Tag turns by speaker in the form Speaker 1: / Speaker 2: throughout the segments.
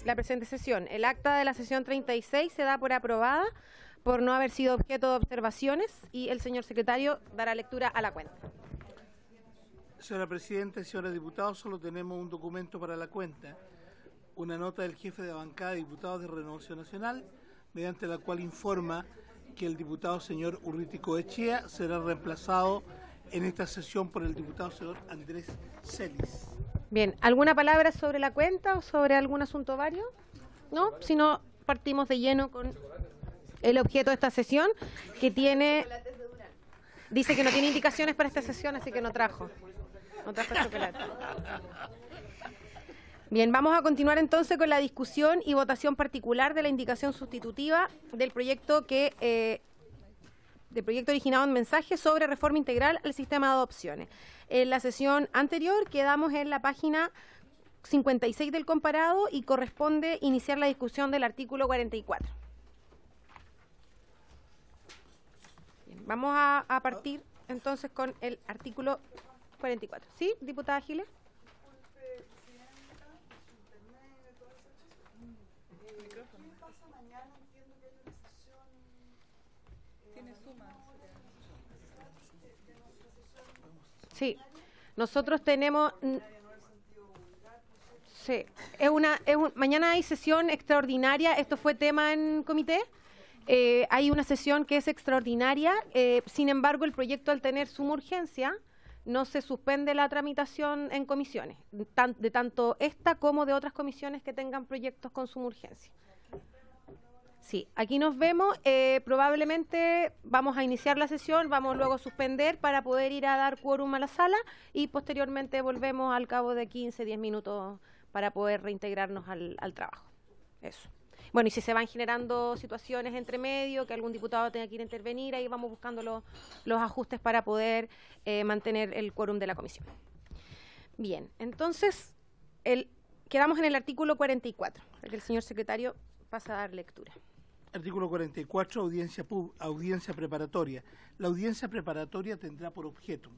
Speaker 1: la presente sesión. El acta de la sesión 36 se da por aprobada por no haber sido objeto de observaciones y el señor secretario dará lectura a la cuenta.
Speaker 2: Señora Presidenta y señores diputados, solo tenemos un documento para la cuenta, una nota del jefe de bancada de diputados de Renovación Nacional, mediante la cual informa que el diputado señor Urrutia Echea será reemplazado en esta sesión por el diputado señor Andrés Celis.
Speaker 1: Bien, ¿alguna palabra sobre la cuenta o sobre algún asunto vario? No, si no, partimos de lleno con el objeto de esta sesión, que tiene... Dice que no tiene indicaciones para esta sesión, así que no trajo chocolate. Bien, vamos a continuar entonces con la discusión y votación particular de la indicación sustitutiva del proyecto originado en mensaje sobre reforma integral al sistema de adopciones. En la sesión anterior quedamos en la página 56 del comparado y corresponde iniciar la discusión del artículo 44. Bien, vamos a partir entonces con el artículo 44. ¿Sí, diputada Giles? Sí, nosotros tenemos... Sí, mañana hay sesión extraordinaria, esto fue tema en comité, hay una sesión que es extraordinaria, sin embargo el proyecto al tener suma urgencia no se suspende la tramitación en comisiones, de tanto esta como de otras comisiones que tengan proyectos con suma urgencia. Sí, aquí nos vemos, probablemente vamos a iniciar la sesión, vamos luego a suspender para poder ir a dar quórum a la sala y posteriormente volvemos al cabo de 15, 10 minutos para poder reintegrarnos al trabajo. Eso. Bueno, y si se van generando situaciones entre medio, que algún diputado tenga que ir a intervenir, ahí vamos buscando los ajustes para poder mantener el quórum de la comisión. Bien, entonces quedamos en el artículo 44, para que el señor secretario pase a dar lectura.
Speaker 2: Artículo 44, audiencia preparatoria. La audiencia preparatoria tendrá por objeto: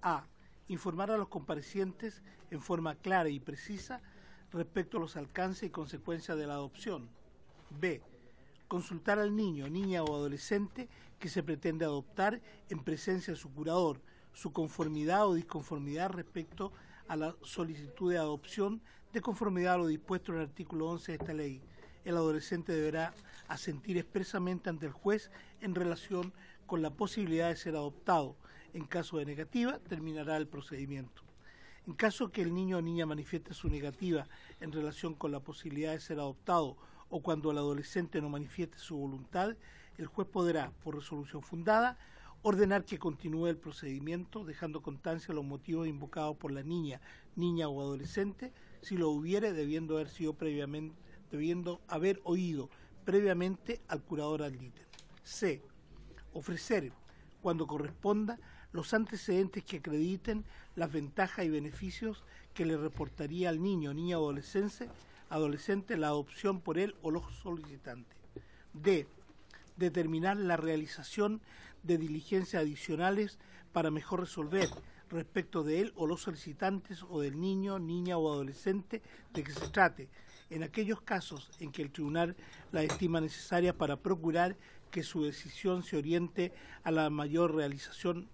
Speaker 2: a. Informar a los comparecientes en forma clara y precisa respecto a los alcances y consecuencias de la adopción. b. Consultar al niño, niña o adolescente que se pretende adoptar en presencia de su curador, su conformidad o disconformidad respecto a la solicitud de adopción de conformidad a lo dispuesto en el artículo 11 de esta ley. El adolescente deberá asentir expresamente ante el juez en relación con la posibilidad de ser adoptado. En caso de negativa, terminará el procedimiento. En caso que el niño o niña manifieste su negativa en relación con la posibilidad de ser adoptado o cuando el adolescente no manifieste su voluntad, el juez podrá, por resolución fundada, ordenar que continúe el procedimiento, dejando constancia los motivos invocados por la niña o adolescente, si lo hubiere, debiendo haber oído previamente al curador ad litem. c. Ofrecer, cuando corresponda, los antecedentes que acrediten las ventajas y beneficios que le reportaría al niño, niña o adolescente la adopción por él o los solicitantes. d. Determinar la realización de diligencias adicionales para mejor resolver respecto de él o los solicitantes o del niño, niña o adolescente de que se trate, en aquellos casos en que el tribunal la estima necesaria para procurar que su decisión se oriente a la mayor realización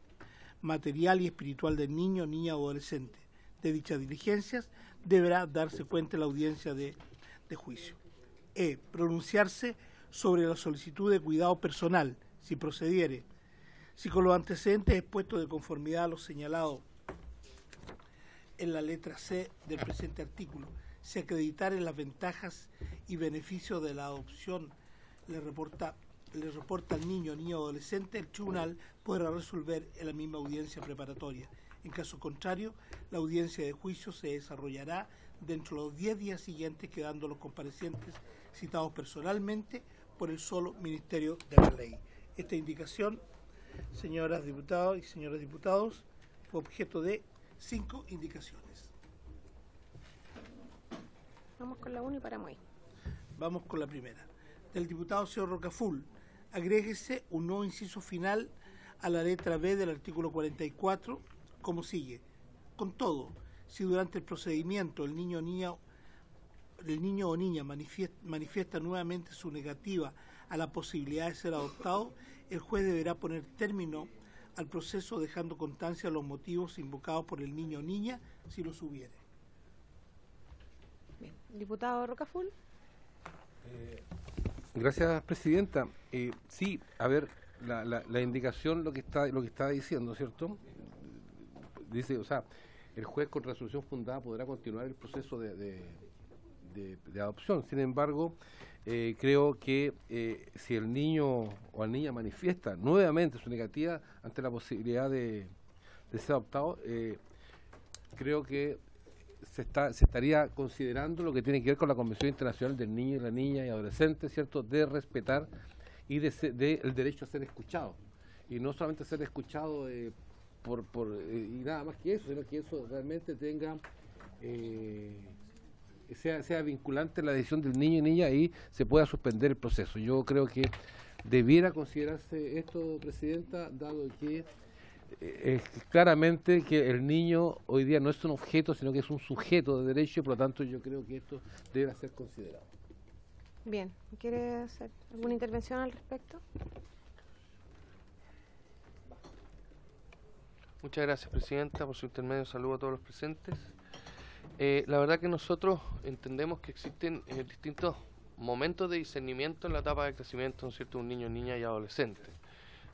Speaker 2: material y espiritual del niño, niña o adolescente. De dichas diligencias deberá darse cuenta en la audiencia de juicio. e. Pronunciarse sobre la solicitud de cuidado personal, si procediere. Si con los antecedentes expuestos de conformidad a lo señalado en la letra C del presente artículo se acreditaren las ventajas y beneficios de la adopción le reporta al niño, niña o adolescente, el tribunal podrá resolver en la misma audiencia preparatoria. En caso contrario, la audiencia de juicio se desarrollará dentro de los 10 días siguientes, quedando los comparecientes citados personalmente por el solo Ministerio de la Ley. Esta indicación, señoras diputadas y señores diputados, fue objeto de 5 indicaciones.
Speaker 1: Vamos con la 1 y paramos ahí.
Speaker 2: Vamos con la primera. Del diputado señor Rocaful, agréguese un nuevo inciso final a la letra B del artículo 44, como sigue. Con todo, si durante el procedimiento el niño o niña el niño o niña manifiesta nuevamente su negativa a la posibilidad de ser adoptado, el juez deberá poner término al proceso dejando constancia de los motivos invocados por el niño o niña, si los hubiere.
Speaker 1: Bien. Diputado Rocaful.
Speaker 3: Gracias, presidenta. Sí, a ver, la indicación lo que está diciendo, ¿cierto? Dice, o sea, el juez con resolución fundada podrá continuar el proceso de adopción. Sin embargo, creo que si el niño o la niña manifiesta nuevamente su negativa ante la posibilidad de ser adoptado, creo que se estaría considerando lo que tiene que ver con la Convención Internacional del Niño y la Niña y Adolescente, ¿cierto?, de respetar y el derecho a ser escuchado. Y no solamente ser escuchado y nada más que eso, sino que eso realmente tenga sea vinculante la decisión del niño y niña y se pueda suspender el proceso. Yo creo que debiera considerarse esto, presidenta, dado que claramente que el niño hoy día no es un objeto, sino que es un sujeto de derecho, y por lo tanto yo creo que esto debe ser considerado.
Speaker 1: Bien, ¿quiere hacer alguna intervención al respecto?
Speaker 4: Muchas gracias, presidenta, por su intermedio. Saludo a todos los presentes. La verdad que nosotros entendemos que existen distintos momentos de discernimiento en la etapa de crecimiento, ¿no es cierto?, de un niño, niña y adolescente.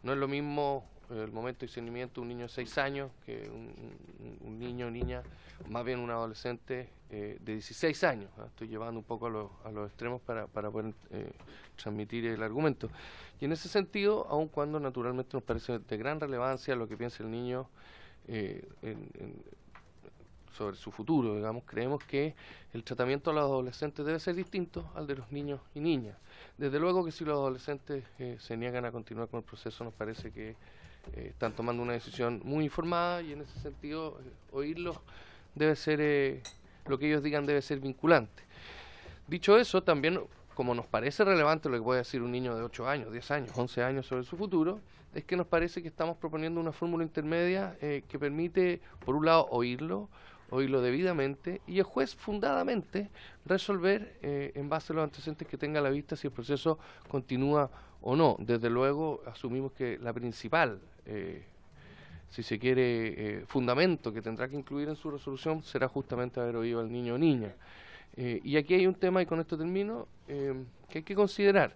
Speaker 4: No es lo mismo el momento de discernimiento de un niño de 6 años que un niño o niña, más bien un adolescente de 16 años. Estoy llevando un poco a los extremos para poder transmitir el argumento. Y en ese sentido, aun cuando naturalmente nos parece de gran relevancia lo que piensa el niño sobre su futuro, digamos, creemos que el tratamiento a los adolescentes debe ser distinto al de los niños y niñas. Desde luego que si los adolescentes se niegan a continuar con el proceso, nos parece que están tomando una decisión muy informada, y en ese sentido oírlos debe ser, lo que ellos digan debe ser vinculante. Dicho eso, también, como nos parece relevante lo que puede decir un niño de 8 años, 10 años, 11 años sobre su futuro, es que nos parece que estamos proponiendo una fórmula intermedia que permite, por un lado, oírlo debidamente, y el juez fundadamente resolver en base a los antecedentes que tenga a la vista si el proceso continúa o no. Desde luego asumimos que la principal, si se quiere, fundamento que tendrá que incluir en su resolución será justamente haber oído al niño o niña. Y aquí hay un tema, y con esto termino, que hay que considerar,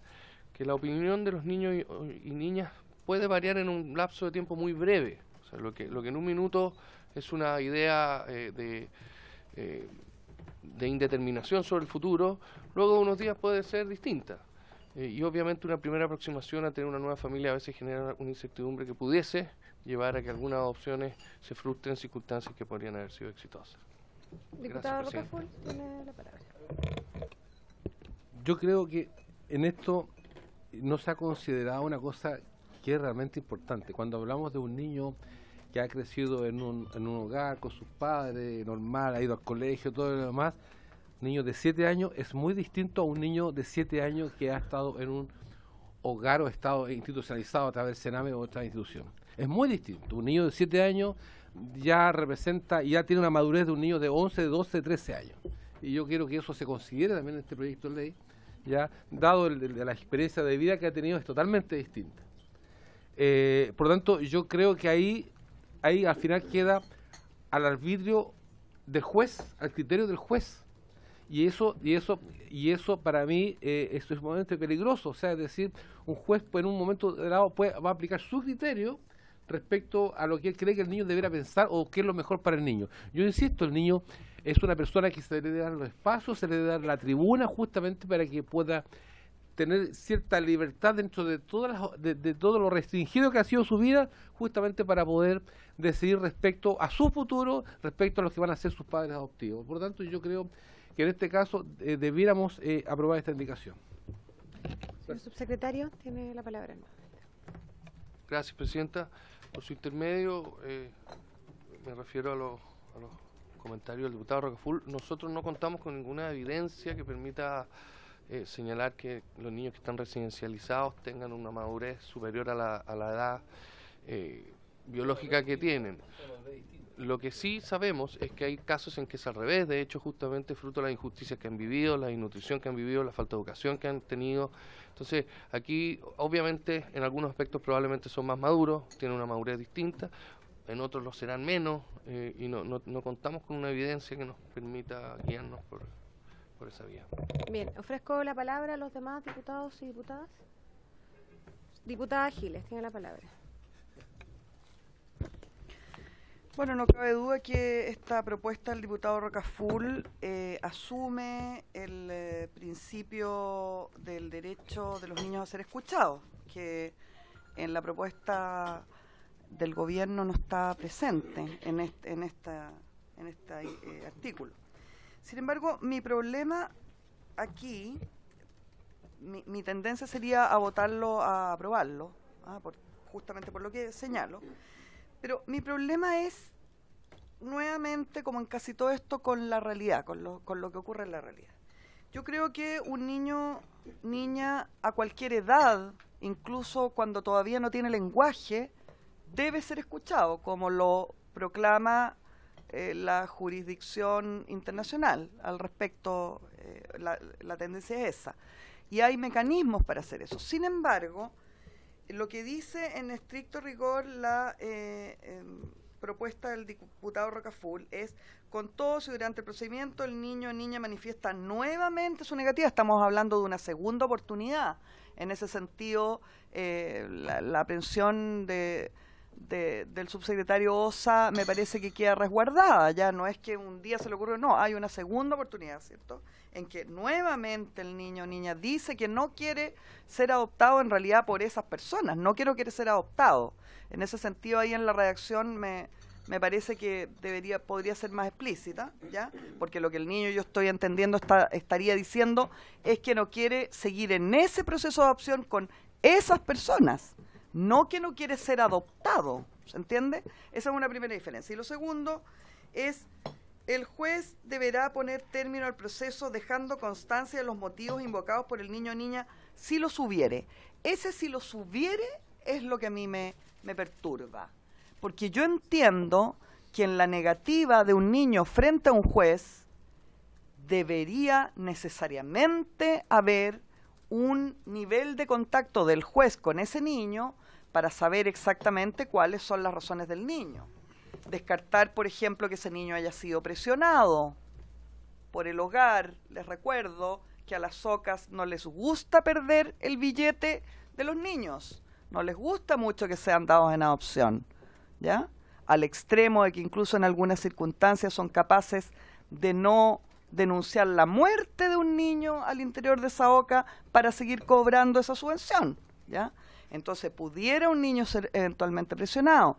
Speaker 4: que la opinión de los niños y niñas puede variar en un lapso de tiempo muy breve. O sea, lo que en un minuto es una idea de indeterminación sobre el futuro, luego de unos días puede ser distinta. Y obviamente una primera aproximación a tener una nueva familia a veces genera una incertidumbre que pudiese llevar a que algunas opciones se frustren en circunstancias que podrían haber sido exitosas.
Speaker 1: Diputado Rocaful, tiene la palabra.
Speaker 3: Yo creo que en esto no se ha considerado una cosa que es realmente importante. Cuando hablamos de un niño que ha crecido en un hogar con sus padres, normal, ha ido al colegio, todo lo demás, niño de 7 años es muy distinto a un niño de 7 años que ha estado en un hogar o estado institucionalizado a través del Sename o otra institución. Es muy distinto. Un niño de 7 años ya tiene una madurez de un niño de 11, 12, 13 años. Y yo quiero que eso se considere también en este proyecto de ley, ya dado la experiencia de vida que ha tenido, es totalmente distinta. Por lo tanto, yo creo que ahí al final queda al arbitrio del juez, al criterio del juez. Y eso para mí es sumamente peligroso. O sea, es decir, un juez en un momento dado va a aplicar su criterio respecto a lo que él cree que el niño debería pensar o qué es lo mejor para el niño. Yo insisto, el niño es una persona que se le debe dar los espacios, se le debe dar la tribuna justamente para que pueda tener cierta libertad dentro de de todo lo restringido que ha sido su vida, justamente para poder decidir respecto a su futuro, respecto a los que van a ser sus padres adoptivos. Por lo tanto, yo creo que en este caso debiéramos aprobar esta indicación.
Speaker 1: Señor subsecretario, tiene la palabra.
Speaker 4: Gracias, presidenta. Por su intermedio, me refiero a los comentarios del diputado Rocaful. Nosotros no contamos con ninguna evidencia que permita señalar que los niños que están residencializados tengan una madurez superior a la edad biológica que tienen. Lo que sí sabemos es que hay casos en que es al revés, de hecho justamente fruto de las injusticias que han vivido, la desnutrición que han vivido, la falta de educación que han tenido. Entonces aquí obviamente en algunos aspectos probablemente son más maduros, tienen una madurez distinta, en otros lo serán menos y no contamos con una evidencia que nos permita guiarnos por esa vía.
Speaker 1: Bien, ofrezco la palabra a los demás diputados y diputadas. Diputada Giles, tiene la palabra.
Speaker 5: Bueno, no cabe duda que esta propuesta del diputado Rocaful asume el principio del derecho de los niños a ser escuchados, que en la propuesta del gobierno no está presente en este artículo. Sin embargo, mi problema aquí, mi tendencia sería a votarlo, a aprobarlo, justamente por lo que señalo. Pero mi problema es, nuevamente, como en casi todo esto, con la realidad, con lo que ocurre en la realidad. Yo creo que un niño, niña, a cualquier edad, incluso cuando todavía no tiene lenguaje, debe ser escuchado, como lo proclama la jurisdicción internacional al respecto. La tendencia es esa. Y hay mecanismos para hacer eso. Sin embargo, lo que dice en estricto rigor la propuesta del diputado Rocaful es: con todo, si durante el procedimiento el niño o niña manifiesta nuevamente su negativa, estamos hablando de una segunda oportunidad. En ese sentido, la aprehensión del subsecretario Osa me parece que queda resguardada. Ya no es que un día se le ocurrió, no, hay una segunda oportunidad, ¿cierto?, en que nuevamente el niño o niña dice que no quiere ser adoptado en realidad por esas personas, no quiere ser adoptado. En ese sentido, ahí en la redacción me parece que podría ser más explícita, ¿ya? Porque lo que el niño, yo estoy entendiendo, estaría diciendo es que no quiere seguir en ese proceso de adopción con esas personas, no que no quiere ser adoptado, ¿se entiende? Esa es una primera diferencia. Y lo segundo es: el juez deberá poner término al proceso dejando constancia de los motivos invocados por el niño o niña si los hubiere. Ese si los hubiere es lo que a mí me perturba. Porque yo entiendo que en la negativa de un niño frente a un juez debería necesariamente haber un nivel de contacto del juez con ese niño para saber exactamente cuáles son las razones del niño. Descartar, por ejemplo, que ese niño haya sido presionado por el hogar. Les recuerdo que a las SOCAS no les gusta perder el billete de los niños. No les gusta mucho que sean dados en adopción, ¿ya? Al extremo de que incluso en algunas circunstancias son capaces de no denunciar la muerte de un niño al interior de esa OCA para seguir cobrando esa subvención, ¿ya? Entonces, pudiera un niño ser eventualmente presionado,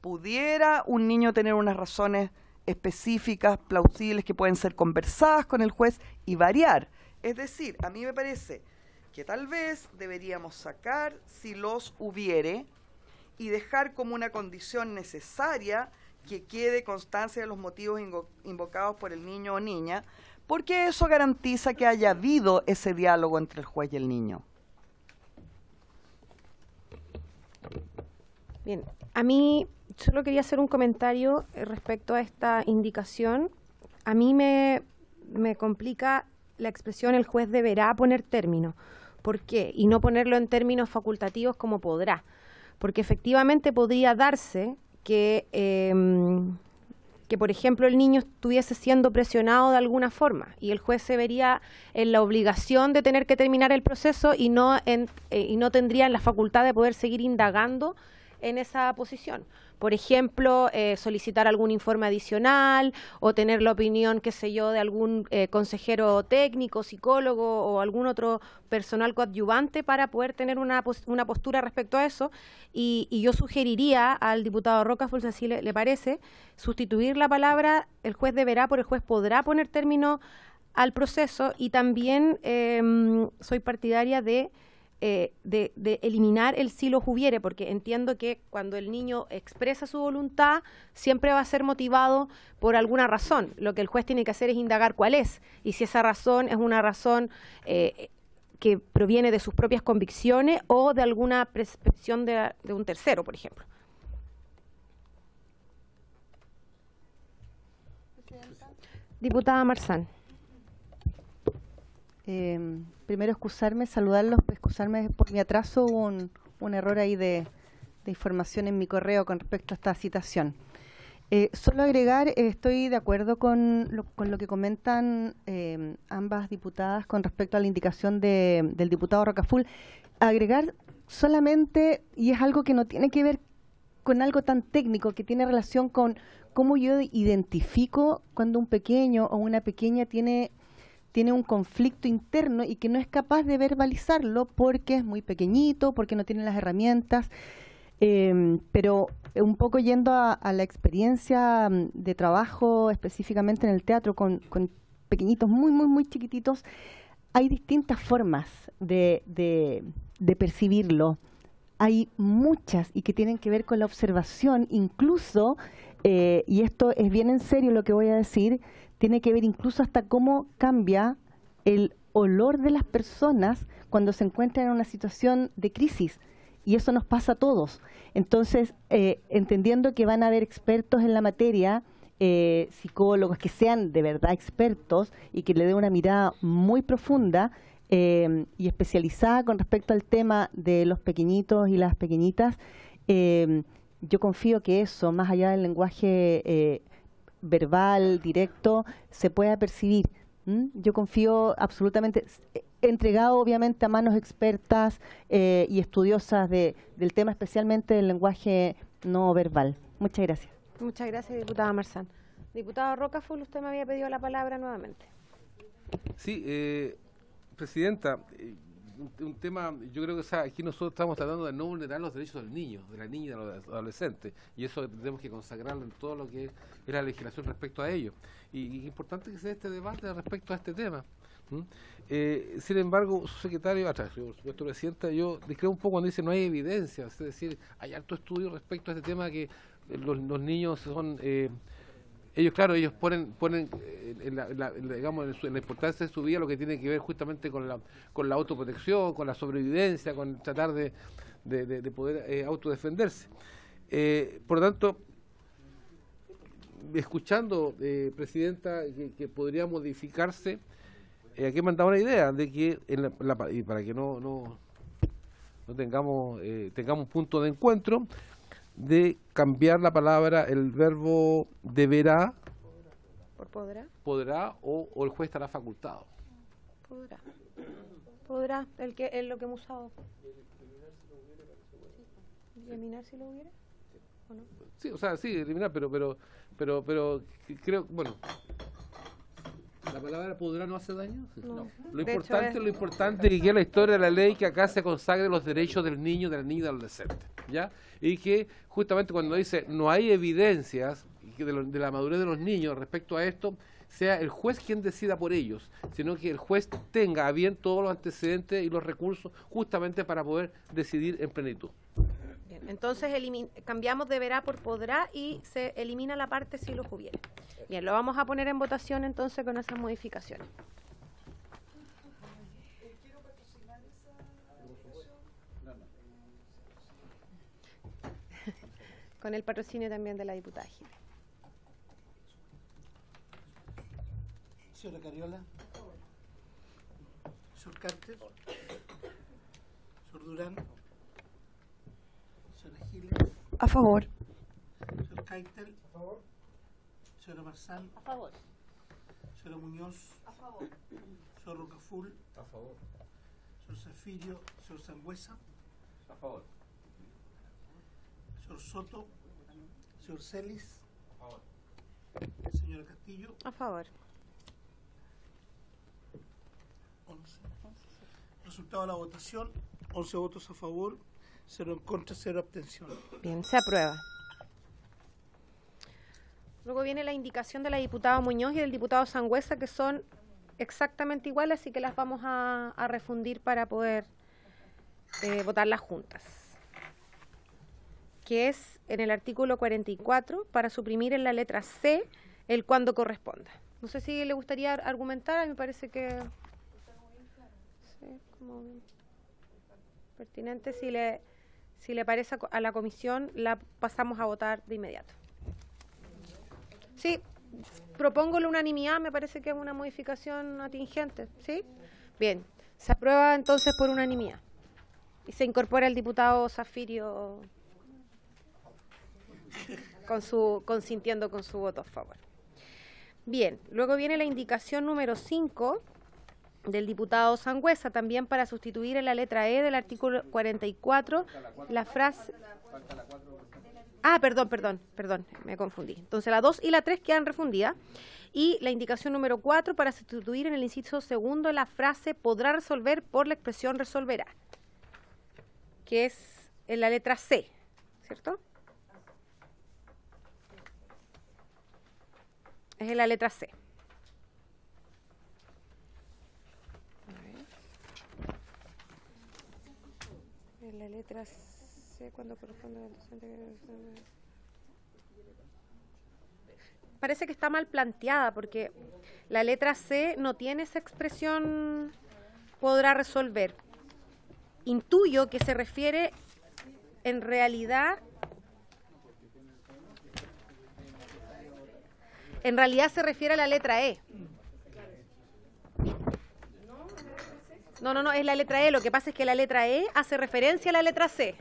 Speaker 5: pudiera un niño tener unas razones específicas, plausibles, que pueden ser conversadas con el juez y variar. Es decir, a mí me parece que tal vez deberíamos sacar si los hubiere y dejar como una condición necesaria que quede constancia de los motivos invocados por el niño o niña, porque eso garantiza que haya habido ese diálogo entre el juez y el niño.
Speaker 1: Bien, a mí solo quería hacer un comentario respecto a esta indicación. A mí me complica la expresión "el juez deberá poner término". ¿Por qué? Y no ponerlo en términos facultativos como podrá. Porque efectivamente podría darse que, por ejemplo, el niño estuviese siendo presionado de alguna forma y el juez se vería en la obligación de tener que terminar el proceso y no tendría la facultad de poder seguir indagando en esa posición. Por ejemplo, solicitar algún informe adicional o tener la opinión, qué sé yo, de algún consejero técnico, psicólogo o algún otro personal coadyuvante para poder tener una postura respecto a eso. Y yo sugeriría al diputado Rocaful, si así le parece, sustituir la palabra "el juez deberá" por "el juez podrá" poner término al proceso. Y también soy partidaria de eliminar el "si los hubiere", porque entiendo que cuando el niño expresa su voluntad siempre va a ser motivado por alguna razón. Lo que el juez tiene que hacer es indagar cuál es, y si esa razón es una razón que proviene de sus propias convicciones o de alguna prescripción de un tercero, por ejemplo. Diputada Marzán.
Speaker 6: Primero excusarme, saludarlos, excusarme por mi atraso, hubo un error ahí de información en mi correo con respecto a esta citación. Solo agregar, estoy de acuerdo con lo que comentan ambas diputadas con respecto a la indicación del diputado Rocaful. Agregar solamente, y es algo que no tiene que ver con algo tan técnico, que tiene relación con cómo yo identifico cuando un pequeño o una pequeña tiene un conflicto interno y que no es capaz de verbalizarlo porque es muy pequeñito, porque no tiene las herramientas. Pero un poco yendo a la experiencia de trabajo específicamente en el teatro con pequeñitos muy chiquititos, hay distintas formas de percibirlo. Hay muchas y que tienen que ver con la observación, incluso, y esto es bien en serio lo que voy a decir, tiene que ver incluso hasta cómo cambia el olor de las personas cuando se encuentran en una situación de crisis. Y eso nos pasa a todos. Entonces, entendiendo que van a haber expertos en la materia, psicólogos que sean de verdad expertos y que le den una mirada muy profunda y especializada con respecto al tema de los pequeñitos y las pequeñitas, yo confío que eso, más allá del lenguaje verbal, directo, se pueda percibir. Yo confío absolutamente, entregado obviamente a manos expertas y estudiosas del tema, especialmente del lenguaje no verbal. Muchas gracias.
Speaker 1: Muchas gracias, diputada Marzán. Diputado Rocaful, usted me había pedido la palabra nuevamente.
Speaker 3: Sí, presidenta, un tema, yo creo que aquí nosotros estamos tratando de no vulnerar los derechos del niño, de la niña y de los adolescentes, y eso tenemos que consagrarlo en todo lo que es la legislación respecto a ello. Y es importante que se dé este debate respecto a este tema. Sin embargo, su secretario, por supuesto, presidenta, yo discrepo un poco cuando dice no hay evidencia, es decir, hay alto estudio respecto a este tema que los niños son... ellos, claro, ellos ponen digamos, en la importancia de su vida lo que tiene que ver justamente con la autoprotección, con la sobrevivencia, con tratar de poder autodefenderse. Por lo tanto, escuchando, presidenta, que podría modificarse, aquí me han dado una idea de que, y para que no tengamos un punto de encuentro, de cambiar la palabra, el verbo deberá,
Speaker 1: ¿por
Speaker 3: podrá o el juez estará facultado.
Speaker 1: Podrá, es lo que hemos usado. ¿Eliminar si lo hubiera? ¿O no?
Speaker 3: Sí, o sea, sí, eliminar, pero creo, bueno, ¿la palabra podrá no hace daño?
Speaker 1: No.
Speaker 3: Lo importante es que la historia de la ley que acá se consagre los derechos del niño, de la niña y del adolescente, ¿ya? Y que justamente cuando dice no hay evidencias de la madurez de los niños respecto a esto, sea el juez quien decida por ellos, sino que el juez tenga a bien todos los antecedentes y los recursos justamente para poder decidir en plenitud.
Speaker 1: Bien, entonces cambiamos deberá por podrá y se elimina la parte si los hubiera. Bien, lo vamos a poner en votación entonces con esas modificaciones. Con el patrocinio también de la diputada Gil.
Speaker 2: Señora Cariola. Señor Carter. Señor Durán. Señora Giles.
Speaker 5: A favor.
Speaker 2: Señor Keitel. A favor. Señora Marzán.
Speaker 1: A favor.
Speaker 2: Señora Muñoz.
Speaker 5: A favor.
Speaker 2: Señor Rocaful.
Speaker 3: A favor.
Speaker 2: Señor Zafirio. Señor Sangüesa.
Speaker 3: A favor.
Speaker 2: Señor Soto. Señor Celis.
Speaker 3: A favor.
Speaker 2: Señora Castillo.
Speaker 1: A favor.
Speaker 2: 11. Resultado de la votación: 11 votos a favor, 0 en contra, 0 abstención.
Speaker 1: Bien, se aprueba. Luego viene la indicación de la diputada Muñoz y del diputado Sangüesa, que son exactamente iguales, así que las vamos a refundir para poder votarlas juntas. Que es en el artículo 44, para suprimir en la letra C el cuando corresponda. No sé si le gustaría argumentar, a mí me parece que... Sí, como pertinente. Si le parece a la comisión, la pasamos a votar de inmediato. Sí, propongo la unanimidad, me parece que es una modificación atingente, ¿sí? Bien, se aprueba entonces por unanimidad. Y se incorpora el diputado Zafirio consintiendo con su voto a favor. Bien, luego viene la indicación número 5 del diputado Sangüesa, también para sustituir en la letra E del artículo 44 la frase... perdón, me confundí. Entonces la 2 y la 3 quedan refundidas. Y la indicación número 4 para sustituir en el inciso segundo la frase podrá resolver por la expresión resolverá, que es en la letra C, ¿cierto? Es en la letra C. En la letra C, cuando corresponde al docente. Parece que está mal planteada, porque la letra C no tiene esa expresión podrá resolver. Intuyo que se refiere en realidad se refiere a la letra E. No, es la letra E. Lo que pasa es que la letra E hace referencia a la letra C.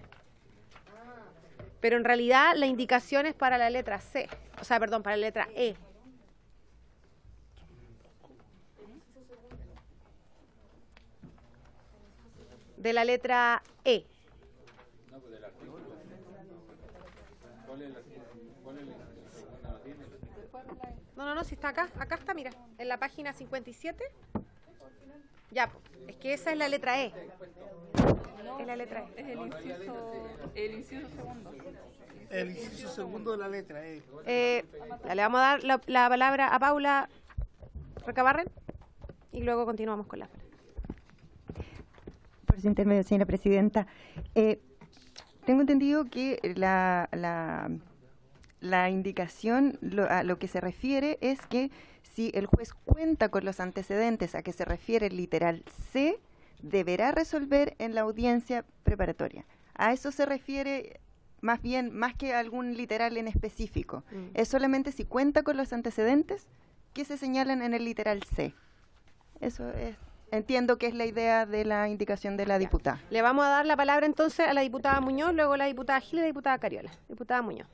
Speaker 1: Pero en realidad la indicación es para la letra C. O sea, perdón, para la letra E. De la letra E. No, si está acá. Acá está, mira. En la página 57. Ya, es que esa es la letra E. Es la letra E.
Speaker 7: Es el inciso segundo.
Speaker 2: El inciso segundo de la letra E.
Speaker 1: Le vamos a dar la palabra a Paula Recabarren y luego continuamos con la palabra.
Speaker 8: Por su intermedio, señora presidenta. Tengo entendido que la indicación a lo que se refiere es que si el juez cuenta con los antecedentes a que se refiere el literal C, deberá resolver en la audiencia preparatoria. A eso se refiere más bien, más que algún literal en específico. Es solamente si cuenta con los antecedentes que se señalan en el literal C. Eso es. Entiendo que es la idea de la indicación de la diputada.
Speaker 1: Le vamos a dar la palabra entonces a la diputada Muñoz, luego a la diputada Gil y la diputada Cariola. Diputada Muñoz.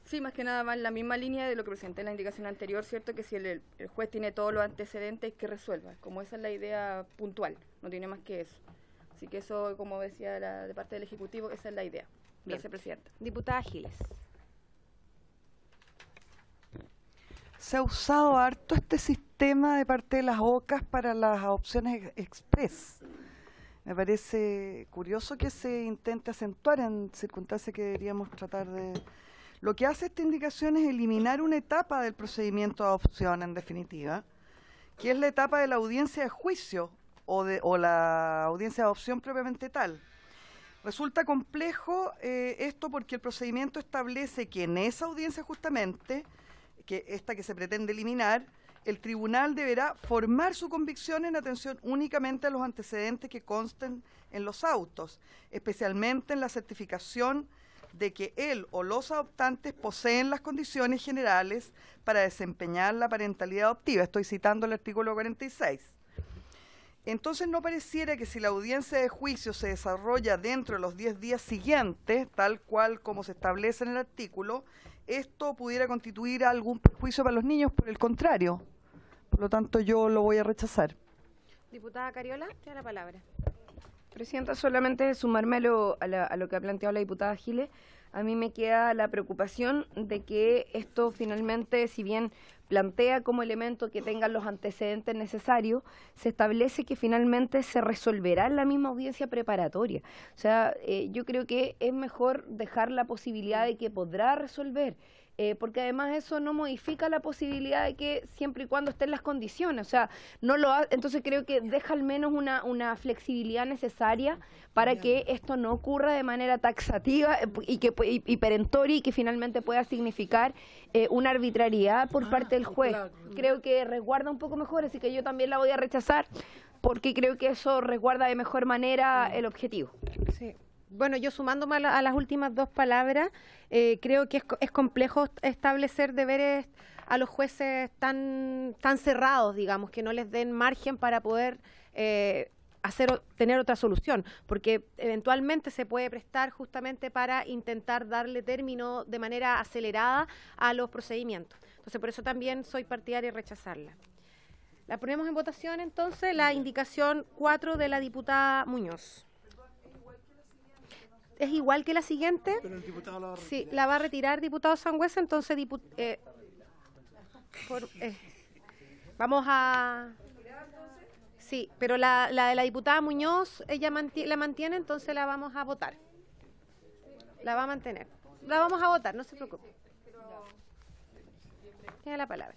Speaker 7: Sí, más que nada va en la misma línea de lo que presenté en la indicación anterior, ¿cierto? Que si el juez tiene todos los antecedentes, que resuelva. Como esa es la idea puntual, no tiene más que eso. Así que eso, como decía de parte del Ejecutivo, esa es la idea. Gracias, presidenta.
Speaker 1: Diputada Giles.
Speaker 5: Se ha usado harto este sistema de parte de las OCAs para las adopciones express. Me parece curioso que se intente acentuar en circunstancias que deberíamos tratar de... Lo que hace esta indicación es eliminar una etapa del procedimiento de adopción, en definitiva, que es la etapa de la audiencia de juicio o la audiencia de adopción propiamente tal. Resulta complejo esto porque el procedimiento establece que en esa audiencia justamente, que esta que se pretende eliminar, el tribunal deberá formar su convicción en atención únicamente a los antecedentes que consten en los autos, especialmente en la certificación de que él o los adoptantes poseen las condiciones generales para desempeñar la parentalidad adoptiva. Estoy citando el artículo 46. Entonces no pareciera que si la audiencia de juicio se desarrolla dentro de los 10 días siguientes, tal cual como se establece en el artículo, esto pudiera constituir algún perjuicio para los niños, por el contrario. Por lo tanto, yo lo voy a rechazar.
Speaker 1: Diputada Cariola, tiene la palabra.
Speaker 7: Presidenta, solamente sumarme a lo que ha planteado la diputada Giles. A mí me queda la preocupación de que esto finalmente, si bien plantea como elemento que tengan los antecedentes necesarios, se establece que finalmente se resolverá en la misma audiencia preparatoria. O sea, yo creo que es mejor dejar la posibilidad de que podrá resolver, porque además eso no modifica la posibilidad de que siempre y cuando estén las condiciones, o sea, entonces creo que deja al menos una flexibilidad necesaria para que esto no ocurra de manera taxativa y perentoria y que finalmente pueda significar una arbitrariedad por parte del juez. Creo que resguarda un poco mejor, así que yo también la voy a rechazar porque creo que eso resguarda de mejor manera el objetivo.
Speaker 1: Sí. Bueno, yo sumándome a las últimas dos palabras, creo que es complejo establecer deberes a los jueces tan cerrados, digamos, que no les den margen para poder tener otra solución, porque eventualmente se puede prestar justamente para intentar darle término de manera acelerada a los procedimientos. Entonces, por eso también soy partidaria de rechazarla. La ponemos en votación, entonces, la indicación 4 de la diputada Muñoz. ¿Es igual que la siguiente?
Speaker 2: Pero el diputado la va a retirar.
Speaker 1: Sí, la va a retirar, diputado Sangüesa, entonces vamos a... Sí, pero la de la diputada Muñoz, ella la mantiene, entonces la vamos a votar. La va a mantener. La vamos a votar, no se preocupe. Tiene la palabra.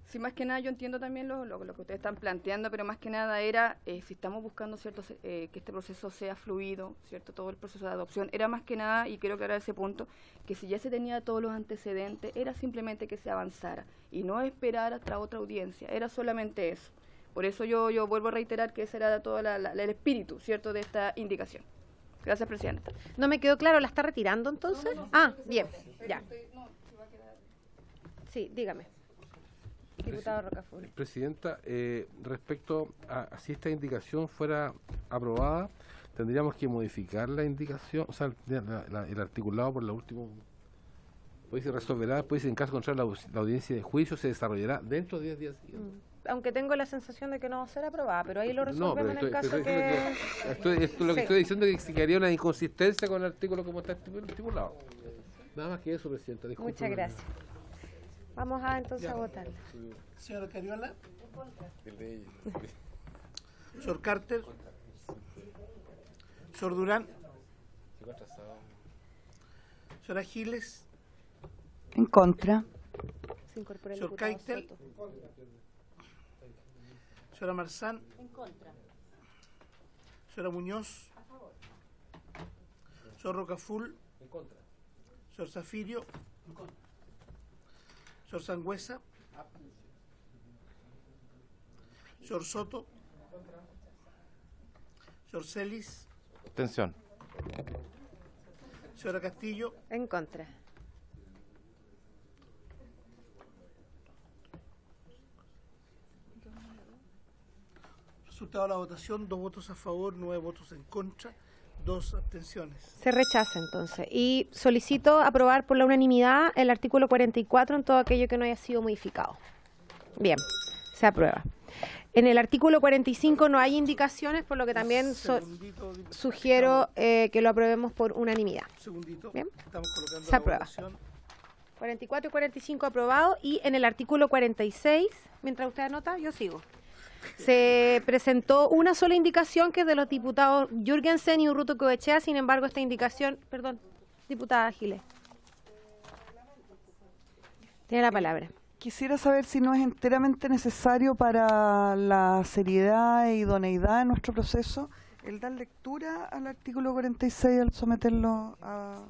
Speaker 7: Sí, más que nada yo entiendo también lo que ustedes están planteando, pero más que nada era, si estamos buscando cierto que este proceso sea fluido, cierto, todo el proceso de adopción, era más que nada, y quiero aclarar ese punto, que si ya se tenía todos los antecedentes, era simplemente que se avanzara y no esperar hasta otra audiencia, era solamente eso. Por eso yo vuelvo a reiterar que ese era todo el espíritu, cierto, de esta indicación. Gracias, Presidenta.
Speaker 1: No me quedó claro, ¿la está retirando entonces? Ah, bien, ya. Sí, dígame. Diputado Rocafort.
Speaker 3: Presidenta, respecto a si esta indicación fuera aprobada, tendríamos que modificar la indicación, o sea, el articulado por la última. Pues se resolverá, pues en caso contrario la audiencia de juicio se desarrollará dentro de 10 días siguientes.
Speaker 1: Aunque tengo la sensación de que no va a ser aprobada, pero ahí lo resolvemos en el caso que...
Speaker 3: Esto lo que estoy diciendo es que quedaría una inconsistencia con el artículo como está estipulado. Nada más que eso, Presidenta. Disculpe.
Speaker 1: Muchas gracias. Vamos entonces a votar.
Speaker 2: Señora Cariola. Señor Carter. Señor Durán. Señora Giles.
Speaker 5: En contra.
Speaker 2: Señor Keitel. Señora Marzán.
Speaker 9: En contra.
Speaker 2: Señora Muñoz. Señor Rocaful.
Speaker 3: En contra.
Speaker 2: Señor Zafirio. En contra. Señor Sangüesa. Señor Soto. Señor Celis.
Speaker 4: Abstención.
Speaker 2: Señora Castillo.
Speaker 1: En contra.
Speaker 2: Resultado de la votación, 2 votos a favor, 9 votos en contra, 2 abstenciones.
Speaker 1: Se rechaza entonces. Y solicito aprobar por la unanimidad el artículo 44 en todo aquello que no haya sido modificado. Bien, se aprueba. En el artículo 45 no hay indicaciones, por lo que también sugiero que lo aprobemos por unanimidad.
Speaker 2: Segundito,
Speaker 1: bien,
Speaker 2: estamos colocando
Speaker 1: se aprueba.
Speaker 2: Votación.
Speaker 1: 44 y 45 aprobado. Y en el artículo 46, mientras usted anota, yo sigo. Se presentó una sola indicación que es de los diputados Jürgensen y Urrutia Goicoechea, sin embargo esta indicación, perdón, diputada Giles. Tiene la palabra.
Speaker 5: Quisiera saber si no es enteramente necesario para la seriedad e idoneidad de nuestro proceso el dar lectura al artículo 46 al someterlo a...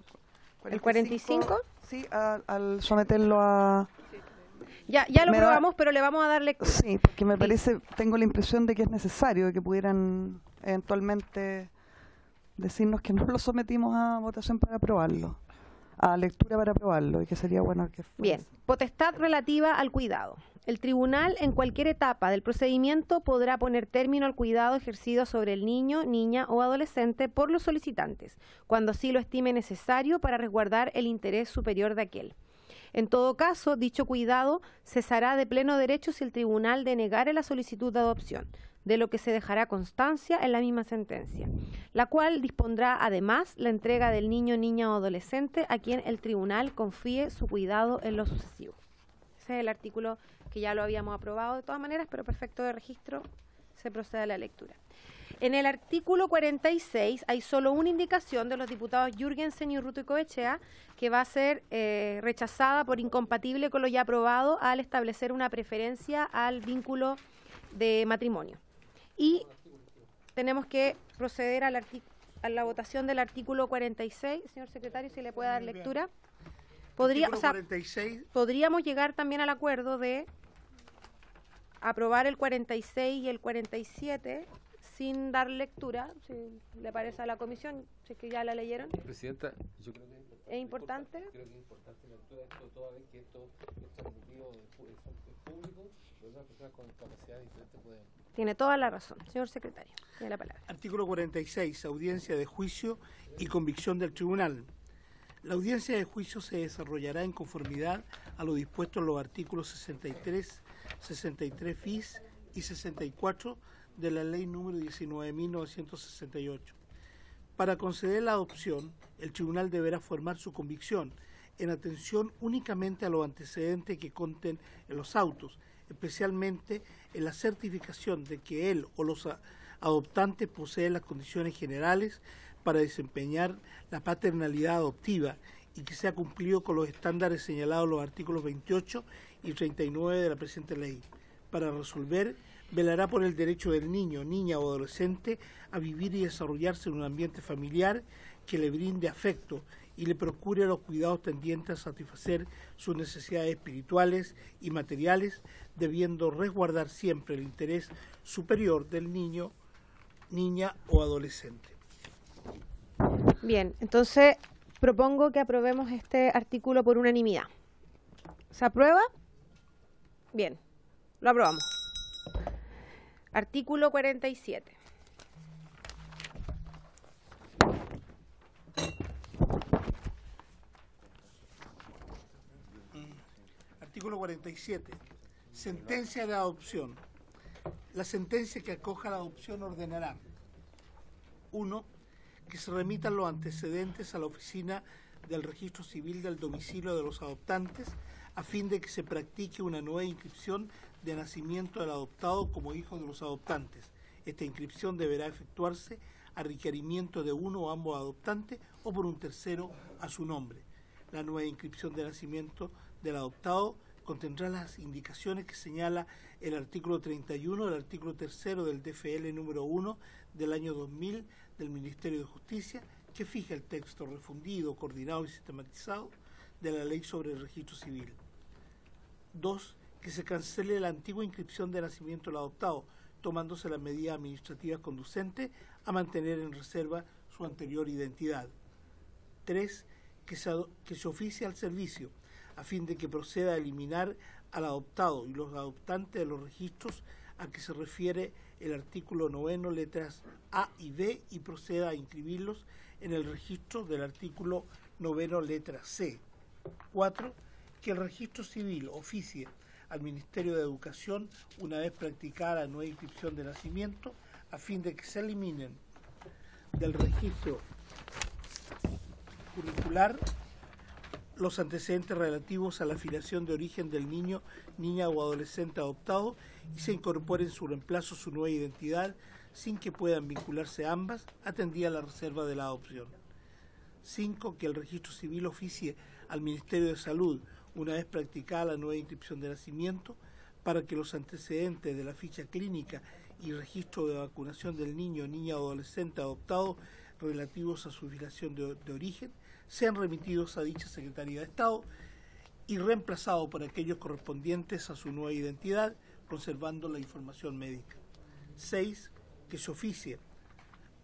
Speaker 1: ¿El 45?
Speaker 5: Sí, al someterlo a...
Speaker 1: Ya lo probamos, pero le vamos a dar lectura.
Speaker 5: Sí, porque me parece, tengo la impresión de que es necesario, de que pudieran eventualmente decirnos que no lo sometimos a votación para aprobarlo, a lectura para aprobarlo, y que sería bueno que fuese.
Speaker 1: Bien, potestad relativa al cuidado. El tribunal en cualquier etapa del procedimiento podrá poner término al cuidado ejercido sobre el niño, niña o adolescente por los solicitantes, cuando así lo estime necesario para resguardar el interés superior de aquel. En todo caso, dicho cuidado cesará de pleno derecho si el tribunal denegare la solicitud de adopción, de lo que se dejará constancia en la misma sentencia, la cual dispondrá además la entrega del niño, niña o adolescente a quien el tribunal confíe su cuidado en lo sucesivo. Ese es el artículo que ya lo habíamos aprobado de todas maneras, pero por efecto de registro se procede a la lectura. En el artículo 46 hay solo una indicación de los diputados Jürgensen y Urrutia Goicoechea que va a ser rechazada por incompatible con lo ya aprobado al establecer una preferencia al vínculo de matrimonio. Y tenemos que proceder a la votación del artículo 46. Señor secretario, si le puede dar lectura. Podríamos llegar también al acuerdo de aprobar el 46 y el 47 sin dar lectura, si le parece a la comisión, si es que ya la leyeron.
Speaker 3: Presidenta, yo creo que
Speaker 1: ¿Es importante?
Speaker 3: Creo que es importante la lectura de esto, toda vez que esto es transmitido es público, las personas con capacidades diferentes pueden...
Speaker 1: Tiene toda la razón. Señor secretario, tiene la palabra.
Speaker 2: Artículo 46. Audiencia de juicio y convicción del tribunal. La audiencia de juicio se desarrollará en conformidad a lo dispuesto en los artículos 63, 63 bis y 64 de la Ley número 19.968. Para conceder la adopción, el tribunal deberá formar su convicción en atención únicamente a los antecedentes que conten en los autos, especialmente en la certificación de que él o los adoptantes poseen las condiciones generales para desempeñar la paternalidad adoptiva y que se ha cumplido con los estándares señalados en los artículos 28 y 39 de la presente ley. Para resolver, velará por el derecho del niño, niña o adolescente a vivir y desarrollarse en un ambiente familiar que le brinde afecto y le procure los cuidados tendientes a satisfacer sus necesidades espirituales y materiales, debiendo resguardar siempre el interés superior del niño, niña o adolescente.
Speaker 1: Bien, entonces propongo que aprobemos este artículo por unanimidad. ¿Se aprueba? Bien, lo aprobamos. Artículo 47.
Speaker 2: Artículo 47. Sentencia de adopción. La sentencia que acoja la adopción ordenará: 1. Que se remitan los antecedentes a la oficina del registro civil del domicilio de los adoptantes a fin de que se practique una nueva inscripción de nacimiento del adoptado como hijo de los adoptantes. Esta inscripción deberá efectuarse a requerimiento de uno o ambos adoptantes o por un tercero a su nombre. La nueva inscripción de nacimiento del adoptado contendrá las indicaciones que señala el artículo 31 del artículo 3 del DFL número 1 del año 2000 del Ministerio de Justicia, que fija el texto refundido, coordinado y sistematizado de la Ley sobre el Registro Civil. 2. Que se cancele la antigua inscripción de nacimiento del adoptado, tomándose las medidas administrativas conducentes a mantener en reserva su anterior identidad. 3. Que se oficie al servicio, a fin de que proceda a eliminar al adoptado y los adoptantes de los registros a que se refiere el artículo 9, letras A y B, y proceda a inscribirlos en el registro del artículo 9, letra C. 4. Que el registro civil oficie al Ministerio de Educación una vez practicada la nueva inscripción de nacimiento, a fin de que se eliminen del registro curricular los antecedentes relativos a la filiación de origen del niño, niña o adolescente adoptado y se incorpore en su reemplazo su nueva identidad sin que puedan vincularse ambas, atendida la reserva de la adopción. 5. Que el registro civil oficie al Ministerio de Salud una vez practicada la nueva inscripción de nacimiento para que los antecedentes de la ficha clínica y registro de vacunación del niño, niña o adolescente adoptado relativos a su filiación de origen sean remitidos a dicha Secretaría de Estado y reemplazados por aquellos correspondientes a su nueva identidad, conservando la información médica. 6. Que se oficie,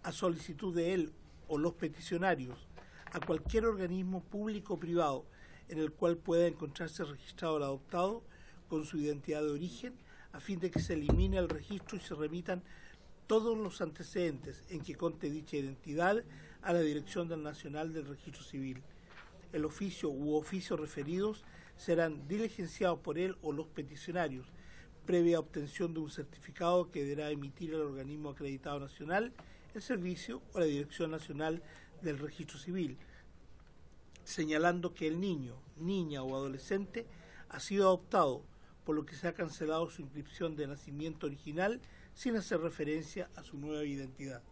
Speaker 2: a solicitud de él o los peticionarios, a cualquier organismo público o privado en el cual pueda encontrarse registrado el adoptado con su identidad de origen, a fin de que se elimine el registro y se remitan todos los antecedentes en que conste dicha identidad a la Dirección Nacional del Registro Civil. El oficio u oficios referidos serán diligenciados por él o los peticionarios, previa obtención de un certificado que deberá emitir el organismo acreditado nacional, el servicio o la Dirección Nacional del Registro Civil, señalando que el niño, niña o adolescente ha sido adoptado, por lo que se ha cancelado su inscripción de nacimiento original sin hacer referencia a su nueva identidad.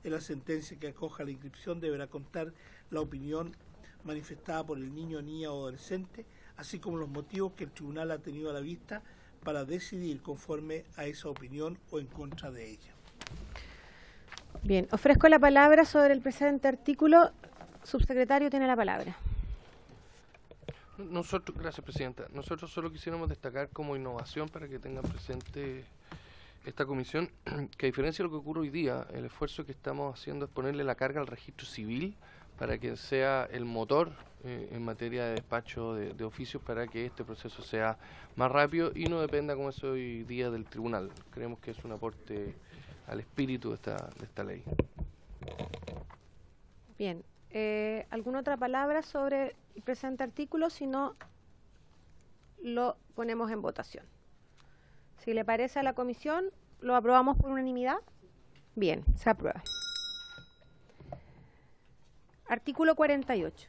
Speaker 2: En la sentencia que acoja la inscripción deberá constar la opinión manifestada por el niño, niña o adolescente, así como los motivos que el tribunal ha tenido a la vista para decidir conforme a esa opinión o en contra de ella.
Speaker 1: Bien, ofrezco la palabra sobre el presente artículo. Subsecretario, tiene la palabra.
Speaker 4: Gracias, Presidenta. Nosotros solo quisiéramos destacar como innovación para que tengan presente esta comisión, que a diferencia de lo que ocurre hoy día, el esfuerzo que estamos haciendo es ponerle la carga al registro civil para que sea el motor en materia de despacho de oficios, para que este proceso sea más rápido y no dependa, como es hoy día, del tribunal. Creemos que es un aporte al espíritu de esta ley.
Speaker 1: Bien, ¿alguna otra palabra sobre el presente artículo? Si no, lo ponemos en votación. Si le parece a la comisión, ¿lo aprobamos por unanimidad? Bien, se aprueba. Artículo 48.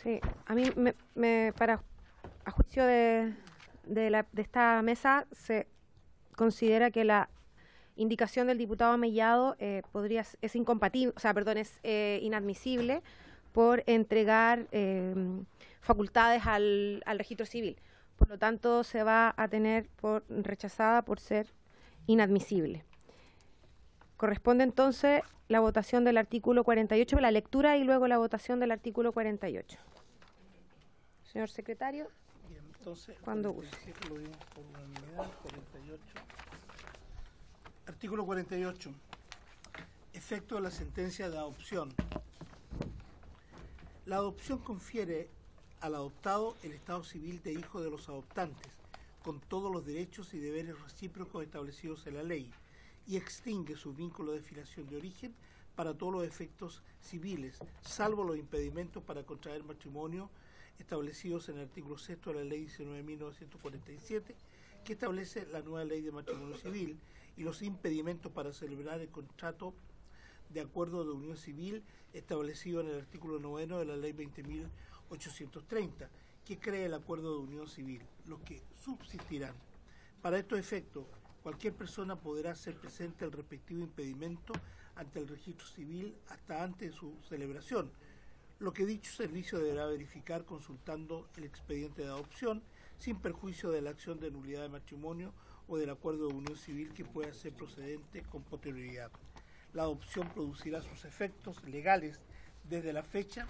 Speaker 1: Sí, a mí a juicio de esta mesa se considera que la indicación del diputado Mellado es incompatible, o sea, perdón, es inadmisible por entregar facultades al registro civil. Por lo tanto, se va a tener rechazada por ser inadmisible. Corresponde entonces la votación del artículo 48, la lectura y luego la votación del artículo 48. Señor secretario,
Speaker 2: bien, entonces,
Speaker 1: cuando guste.
Speaker 2: Lo dimos por unanimidad, 48. Artículo 48. Efecto de la sentencia de adopción. La adopción confiere al adoptado el estado civil de hijo de los adoptantes, con todos los derechos y deberes recíprocos establecidos en la ley, y extingue su vínculo de filiación de origen para todos los efectos civiles, salvo los impedimentos para contraer matrimonio establecidos en el artículo 6 de la Ley 19.1947, que establece la nueva Ley de Matrimonio Civil, y los impedimentos para celebrar el contrato de acuerdo de unión civil establecido en el artículo 9 de la Ley 20.830, que crea el acuerdo de unión civil, los que subsistirán. Para estos efectos, cualquier persona podrá hacer presente el respectivo impedimento ante el registro civil hasta antes de su celebración, lo que dicho servicio deberá verificar consultando el expediente de adopción, sin perjuicio de la acción de nulidad de matrimonio o del acuerdo de unión civil que pueda ser procedente con posterioridad. La adopción producirá sus efectos legales desde la fecha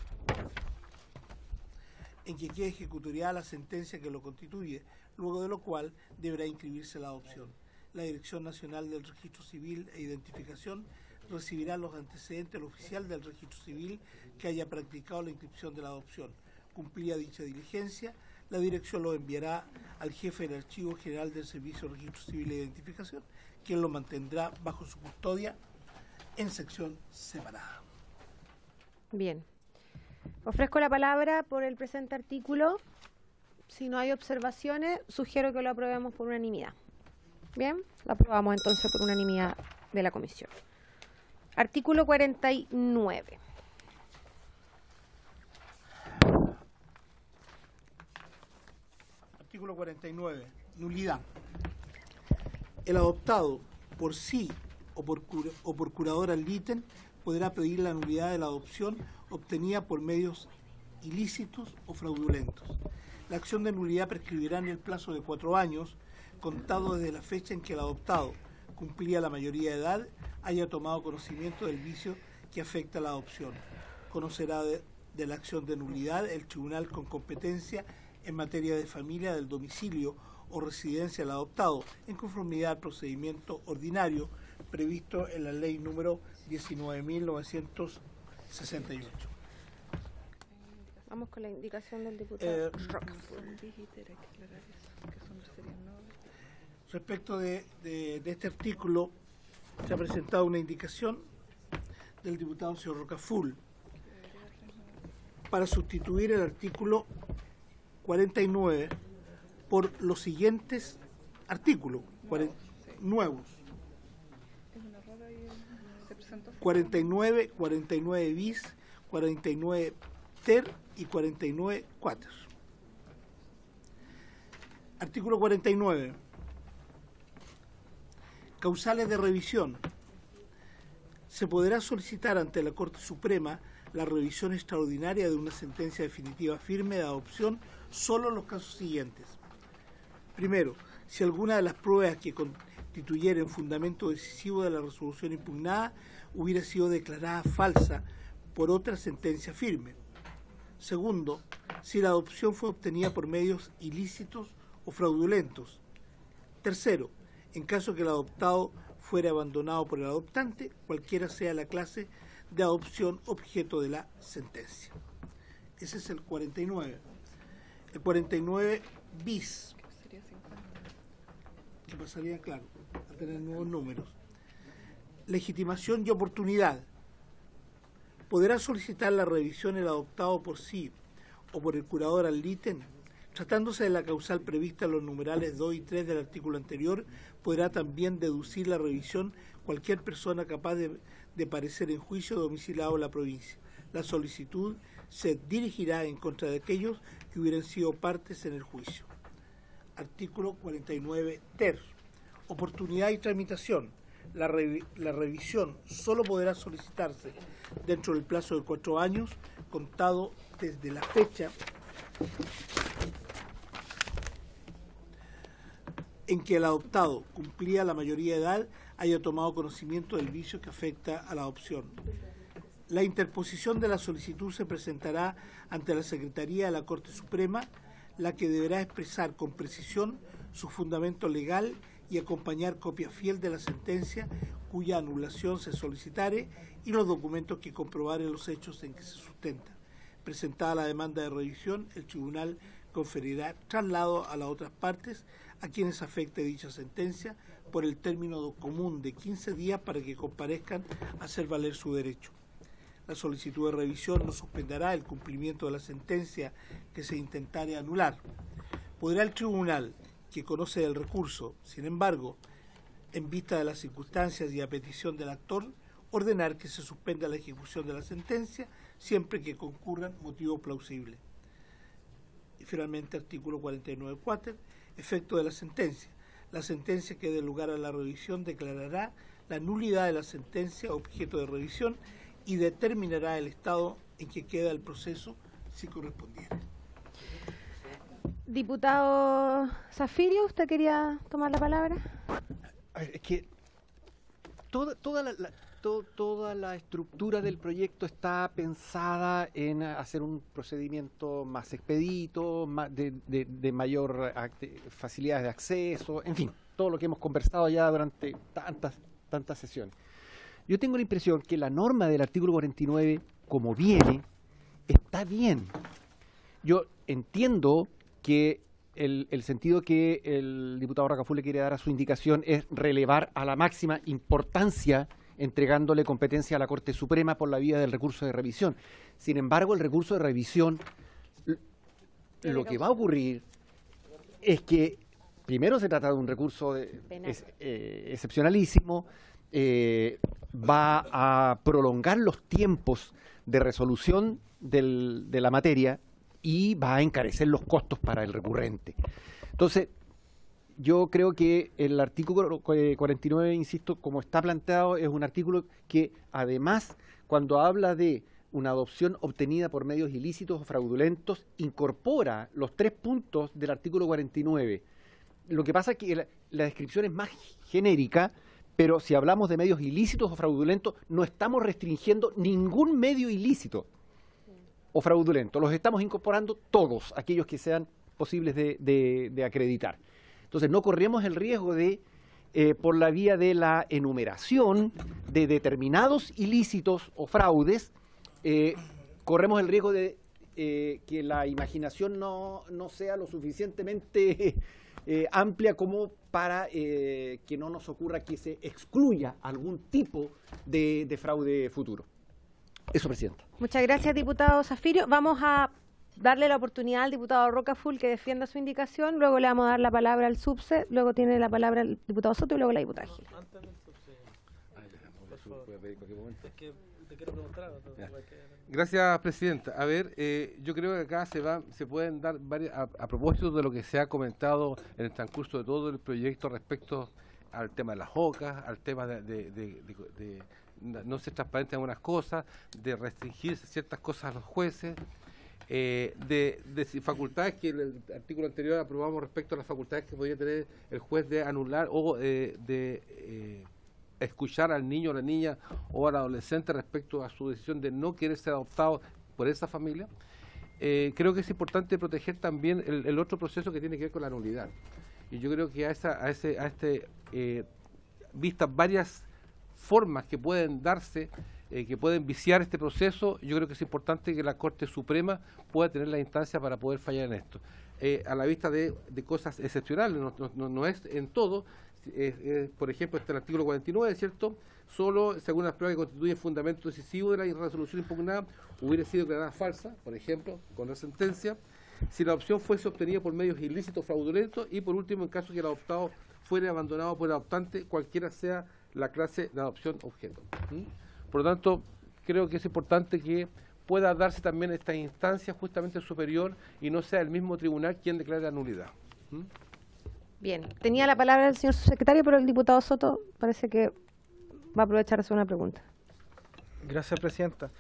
Speaker 2: en que quede ejecutoriada la sentencia que lo constituye, luego de lo cual deberá inscribirse la adopción. La Dirección Nacional del Registro Civil e Identificación recibirá los antecedentes del oficial del Registro Civil que haya practicado la inscripción de la adopción. Cumplida dicha diligencia, la dirección lo enviará al jefe del Archivo General del Servicio de Registro Civil e Identificación, quien lo mantendrá bajo su custodia en sección separada.
Speaker 1: Bien. Ofrezco la palabra por el presente artículo. Si no hay observaciones, sugiero que lo aprobemos por unanimidad. Bien, lo aprobamos entonces por unanimidad de la comisión. Artículo 49.
Speaker 2: Artículo 49. Nulidad. El adoptado, por sí o por curador ad litem, podrá pedir la nulidad de la adopción obtenida por medios ilícitos o fraudulentos. La acción de nulidad prescribirá en el plazo de 4 años, contado desde la fecha en que el adoptado cumplía la mayoría de edad, haya tomado conocimiento del vicio que afecta a la adopción. Conocerá de la acción de nulidad el tribunal con competencia en materia de familia del domicilio o residencia del adoptado, en conformidad al procedimiento ordinario previsto en la ley número 19.968.
Speaker 1: Vamos con la indicación del diputado Roca.
Speaker 2: Respecto de este artículo, se ha presentado una indicación del diputado señor Rocaful para sustituir el artículo 49 por los siguientes artículos nuevos. 49, 49 bis, 49 ter y 49 quater. Artículo 49. Causales de revisión. Se podrá solicitar ante la Corte Suprema la revisión extraordinaria de una sentencia definitiva firme de adopción solo en los casos siguientes. Primero, si alguna de las pruebas que constituyeren fundamento decisivo de la resolución impugnada hubiera sido declarada falsa por otra sentencia firme. Segundo, si la adopción fue obtenida por medios ilícitos o fraudulentos. Tercero, en caso que el adoptado fuera abandonado por el adoptante, cualquiera sea la clase de adopción objeto de la sentencia. Ese es el 49. El 49 bis, que pasaría, claro, a tener nuevos números. Legitimación y oportunidad. Podrá solicitar la revisión el adoptado por sí o por el curador ad litem. Tratándose de la causal prevista en los numerales 2 y 3 del artículo anterior, podrá también deducir la revisión cualquier persona capaz de parecer en juicio domiciliado en la provincia. La solicitud se dirigirá en contra de aquellos que hubieran sido partes en el juicio. Artículo 49 ter. Oportunidad y tramitación. La revisión solo podrá solicitarse dentro del plazo de 4 años, contado desde la fecha en que el adoptado cumplía la mayoría de edad, haya tomado conocimiento del vicio que afecta a la adopción. La interposición de la solicitud se presentará ante la Secretaría de la Corte Suprema, la que deberá expresar con precisión su fundamento legal y acompañar copia fiel de la sentencia cuya anulación se solicitare y los documentos que comprobaren los hechos en que se sustenta. Presentada la demanda de revisión, el tribunal conferirá traslado a las otras partes a quienes afecte dicha sentencia por el término común de 15 días para que comparezcan a hacer valer su derecho. La solicitud de revisión no suspenderá el cumplimiento de la sentencia que se intentare anular. Podrá el tribunal, que conoce del recurso, sin embargo, en vista de las circunstancias y a petición del actor, ordenar que se suspenda la ejecución de la sentencia siempre que concurran motivos plausibles. Y finalmente, artículo 49 quater, efecto de la sentencia. La sentencia que dé lugar a la revisión declarará la nulidad de la sentencia objeto de revisión y determinará el estado en que queda el proceso si correspondiera.
Speaker 1: Diputado Zafirio, ¿usted quería tomar la palabra?
Speaker 9: Es que toda la estructura del proyecto está pensada en hacer un procedimiento más expedito, de mayor facilidades de acceso, en fin, todo lo que hemos conversado ya durante tantas sesiones. Yo tengo la impresión que la norma del artículo 49, como viene, está bien. Yo entiendo que el sentido que el diputado Rocaful le quiere dar a su indicación es relevar a la máxima importancia, entregándole competencia a la Corte Suprema por la vía del recurso de revisión. Sin embargo, el recurso de revisión, lo que va a ocurrir es que primero se trata de un recurso excepcionalísimo, va a prolongar los tiempos de resolución de la materia y va a encarecer los costos para el recurrente. Entonces, yo creo que el artículo 49, insisto, como está planteado, es un artículo que además, cuando habla de una adopción obtenida por medios ilícitos o fraudulentos, incorpora los 3 puntos del artículo 49. Lo que pasa es que la descripción es más genérica, pero si hablamos de medios ilícitos o fraudulentos, no estamos restringiendo ningún medio ilícito o fraudulento. Los estamos incorporando todos, aquellos que sean posibles de acreditar. Entonces, no corremos el riesgo de, por la vía de la enumeración de determinados ilícitos o fraudes, corremos el riesgo de que la imaginación no sea lo suficientemente amplia como para que no nos ocurra que se excluya algún tipo de fraude futuro. Eso, Presidenta.
Speaker 1: Muchas gracias, diputado Zafirio. Vamos a darle la oportunidad al diputado Rocaful que defienda su indicación, luego le vamos a dar la palabra al subse, luego tiene la palabra el diputado Soto y luego la diputada Gil.
Speaker 3: Antes del subse.
Speaker 10: Es que te quiero preguntar.
Speaker 3: Gracias, Presidenta. A ver, yo creo que acá se pueden dar varias, a propósito de lo que se ha comentado en el transcurso de todo el proyecto respecto al tema de las OCA, al tema de no ser transparente en algunas cosas, de restringir ciertas cosas a los jueces, de facultades que el artículo anterior aprobamos respecto a las facultades que podía tener el juez de anular o de escuchar al niño o la niña o al adolescente respecto a su decisión de no querer ser adoptado por esa familia. creo que es importante proteger también el otro proceso que tiene que ver con la nulidad. Y yo creo que vistas varias formas que pueden darse, que pueden viciar este proceso, yo creo que es importante que la Corte Suprema pueda tener la instancia para poder fallar en esto. A la vista de cosas excepcionales, no es en todo. Por ejemplo, está el artículo 49, ¿cierto? Solo según las pruebas que constituyen fundamento decisivo de la resolución impugnada hubiera sido declarada falsa, por ejemplo, con la sentencia, si la adopción fuese obtenida por medios ilícitos fraudulentos, y por último, en caso que el adoptado fuera abandonado por el adoptante, cualquiera sea la clase de adopción objeto. Por lo tanto, creo que es importante que pueda darse también esta instancia justamente superior y no sea el mismo tribunal quien declare la nulidad.
Speaker 1: Bien, tenía la palabra el señor subsecretario, pero el diputado Soto parece que va a aprovechar de hacer una pregunta.
Speaker 10: Gracias, presidenta.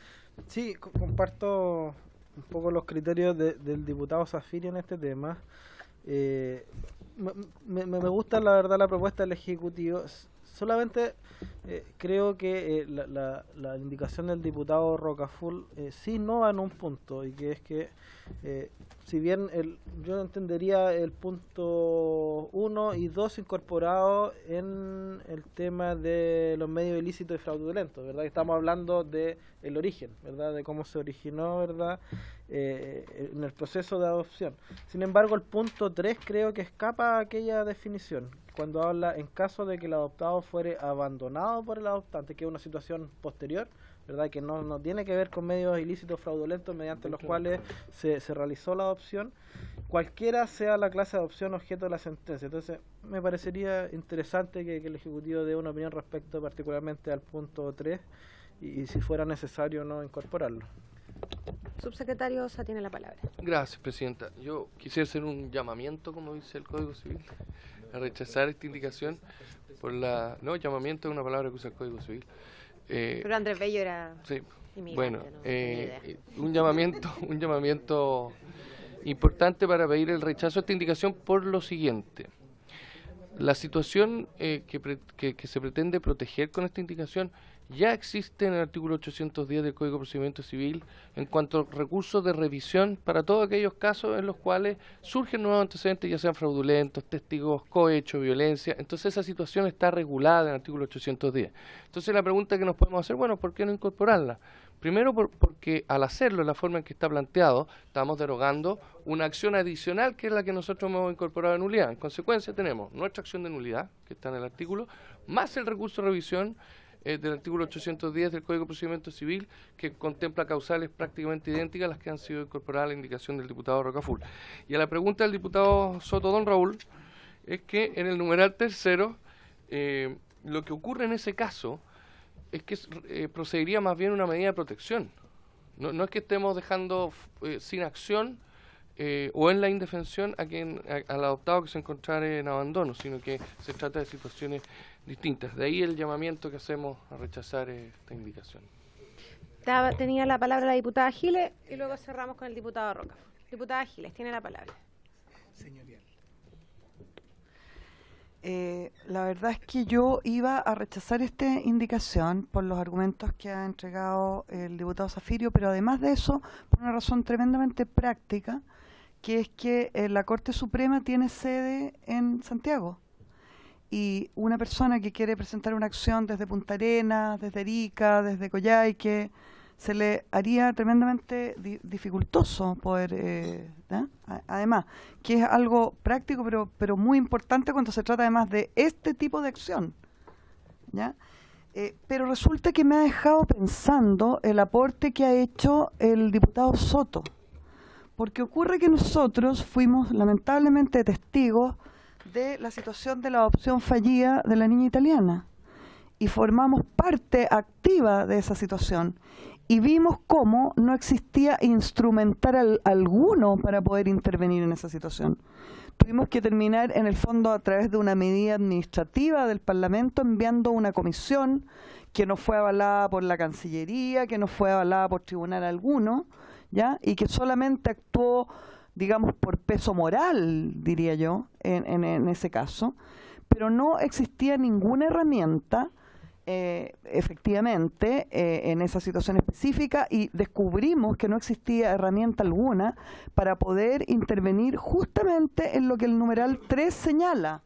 Speaker 10: Sí, comparto un poco los criterios del diputado Zafiri en este tema. Me gusta, la verdad, la propuesta del Ejecutivo. Solamente creo que la indicación del diputado Rocaful sí innova en un punto, y que es que si bien yo entendería el punto 1 y 2 incorporados en el tema de los medios ilícitos y fraudulentos, ¿verdad? Estamos hablando de el origen, ¿verdad? De cómo se originó, ¿verdad? En el proceso de adopción. Sin embargo, el punto 3 creo que escapa a aquella definición, cuando habla en caso de que el adoptado fuere abandonado por el adoptante, que es una situación posterior, ¿verdad? Que no tiene que ver con medios ilícitos fraudulentos mediante los cuales se realizó la adopción, cualquiera sea la clase de adopción objeto de la sentencia. Entonces, me parecería interesante que el Ejecutivo dé una opinión respecto particularmente al punto 3 y si fuera necesario no incorporarlo.
Speaker 1: Subsecretario Osa tiene la palabra.
Speaker 4: Gracias, presidenta. Yo quisiera hacer un llamamiento, como dice el Código Civil, a rechazar esta indicación por la... No, llamamiento es una palabra que usa el Código Civil.
Speaker 1: Pero Andrés Bello era...
Speaker 4: Sí,
Speaker 1: inmigrante,
Speaker 4: bueno, un llamamiento importante para pedir el rechazo a esta indicación por lo siguiente. La situación que se pretende proteger con esta indicación ya existe en el artículo 810 del Código de Procedimiento Civil en cuanto a recursos de revisión para todos aquellos casos en los cuales surgen nuevos antecedentes, ya sean fraudulentos, testigos, cohecho, violencia. Entonces esa situación está regulada en el artículo 810. Entonces la pregunta que nos podemos hacer, bueno, ¿por qué no incorporarla? Primero porque al hacerlo, en la forma en que está planteado, estamos derogando una acción adicional que es la que nosotros hemos incorporado en nulidad. En consecuencia tenemos nuestra acción de nulidad, que está en el artículo, más el recurso de revisión del artículo 810 del Código de Procedimiento Civil, que contempla causales prácticamente idénticas a las que han sido incorporadas a la indicación del diputado Rocaful. Y a la pregunta del diputado Soto, don Raúl, es que en el numeral tercero, lo que ocurre en ese caso es que procedería más bien una medida de protección. No es que estemos dejando sin acción o en la indefensión al adoptado que se encontrara en abandono, sino que se trata de situaciones distintas. De ahí el llamamiento que hacemos a rechazar esta indicación.
Speaker 1: Tenía la palabra la diputada Giles y luego cerramos con el diputado Rocaful. Diputada Giles, tiene la palabra.
Speaker 2: Señoría.
Speaker 5: La verdad es que yo iba a rechazar esta indicación por los argumentos que ha entregado el diputado Zafirio, pero además de eso, por una razón tremendamente práctica, que es que la Corte Suprema tiene sede en Santiago. Y una persona que quiere presentar una acción desde Punta Arenas, desde Arica, desde Coyhaique, se le haría tremendamente dificultoso poder, además, que es algo práctico pero muy importante cuando se trata además de este tipo de acción, ¿ya? Pero resulta que me ha dejado pensando el aporte que ha hecho el diputado Soto, porque ocurre que nosotros fuimos lamentablemente testigos de la situación de la adopción fallida de la niña italiana y formamos parte activa de esa situación y vimos cómo no existía instrumental alguno para poder intervenir en esa situación. Tuvimos que terminar en el fondo a través de una medida administrativa del Parlamento enviando una comisión que no fue avalada por la Cancillería, que no fue avalada por tribunal alguno, ¿ya? Y que solamente actuó, digamos, por peso moral, diría yo, en ese caso, pero no existía ninguna herramienta efectivamente en esa situación específica y descubrimos que no existía herramienta alguna para poder intervenir justamente en lo que el numeral 3 señala,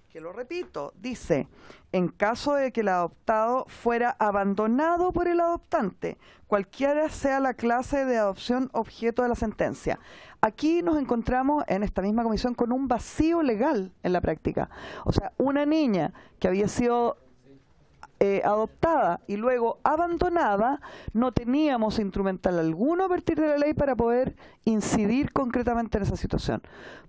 Speaker 5: que lo repito, dice, en caso de que el adoptado fuera abandonado por el adoptante, cualquiera sea la clase de adopción objeto de la sentencia. Aquí nos encontramos en esta misma comisión con un vacío legal en la práctica. O sea, una niña que había sido adoptada y luego abandonada, no teníamos instrumental alguno a partir de la ley para poder incidir concretamente en esa situación.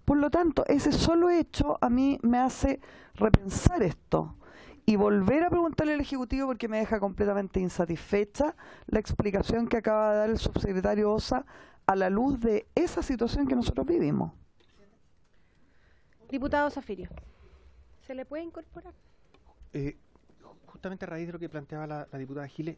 Speaker 5: Por lo tanto, ese solo hecho a mí me hace repensar esto y volver a preguntarle al Ejecutivo, porque me deja completamente insatisfecha la explicación que acaba de dar el subsecretario Osa a la luz de esa situación que nosotros vivimos.
Speaker 1: Diputado Zafirio, ¿se le puede incorporar?
Speaker 9: Justamente a raíz de lo que planteaba la diputada Giles,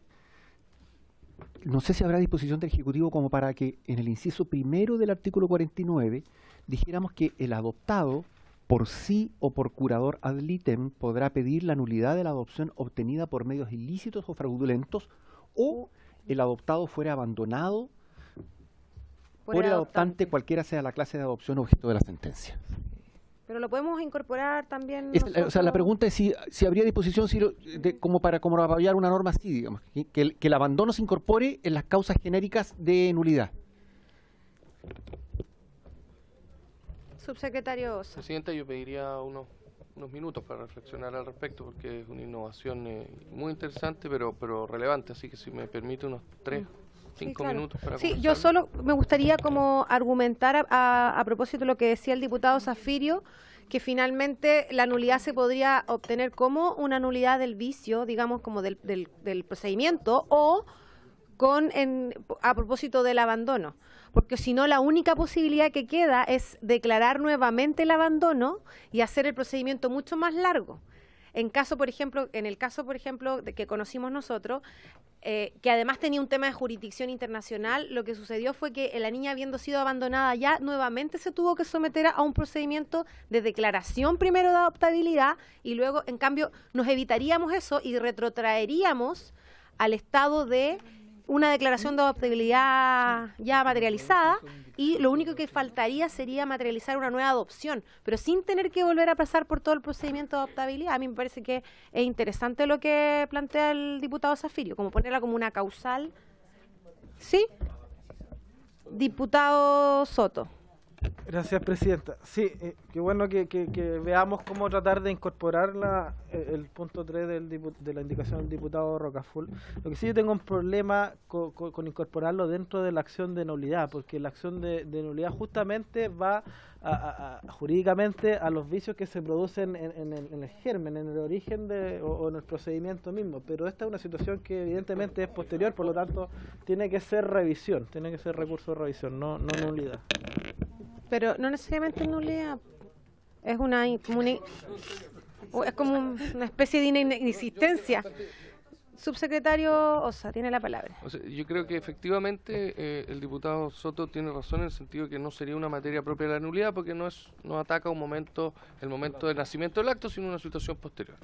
Speaker 9: no sé si habrá disposición del Ejecutivo como para que en el inciso primero del artículo 49 dijéramos que el adoptado, por sí o por curador ad litem, podrá pedir la nulidad de la adopción obtenida por medios ilícitos o fraudulentos, o el adoptado fuera abandonado por el adoptante, cualquiera sea la clase de adopción objeto de la sentencia.
Speaker 1: Pero lo podemos incorporar también.
Speaker 9: O sea, la pregunta es si habría disposición como para apoyar una norma así, digamos, que el abandono se incorpore en las causas genéricas de nulidad.
Speaker 1: Subsecretario Osa.
Speaker 4: Presidenta, yo pediría unos minutos para reflexionar al respecto, porque es una innovación muy interesante, pero relevante, así que si me permite unos 5 minutos para
Speaker 1: Sí, yo solo me gustaría como argumentar a propósito de lo que decía el diputado Zafirio, que finalmente la nulidad se podría obtener como una nulidad del vicio, digamos, como del procedimiento, o a propósito del abandono. Porque si no, la única posibilidad que queda es declarar nuevamente el abandono y hacer el procedimiento mucho más largo. En el caso, por ejemplo, de que conocimos nosotros, que además tenía un tema de jurisdicción internacional, lo que sucedió fue que la niña, habiendo sido abandonada ya, nuevamente se tuvo que someter a un procedimiento de declaración primero de adoptabilidad y luego, en cambio, nos evitaríamos eso y retrotraeríamos al estado de una declaración de adoptabilidad ya materializada, y lo único que faltaría sería materializar una nueva adopción, pero sin tener que volver a pasar por todo el procedimiento de adoptabilidad. A mí me parece que es interesante lo que plantea el diputado Zafirio, como ponerla como una causal. ¿Sí? Diputado Soto.
Speaker 10: Gracias, Presidenta. Sí, qué bueno que veamos cómo tratar de incorporar el punto 3 de la indicación del diputado Rocaful. Lo que sí, yo tengo un problema con incorporarlo dentro de la acción de nulidad, porque la acción de nulidad justamente va jurídicamente a los vicios que se producen en el germen, en el origen o en el procedimiento mismo. Pero esta es una situación que evidentemente es posterior, por lo tanto tiene que ser revisión, tiene que ser recurso de revisión, no nulidad.
Speaker 1: Pero no necesariamente nulidad, es como una especie de inexistencia. Subsecretario Osa, tiene la palabra.
Speaker 4: O sea, yo creo que efectivamente el diputado Soto tiene razón en el sentido de que no sería una materia propia de la nulidad, porque no ataca el momento del nacimiento del acto, sino una situación posterior.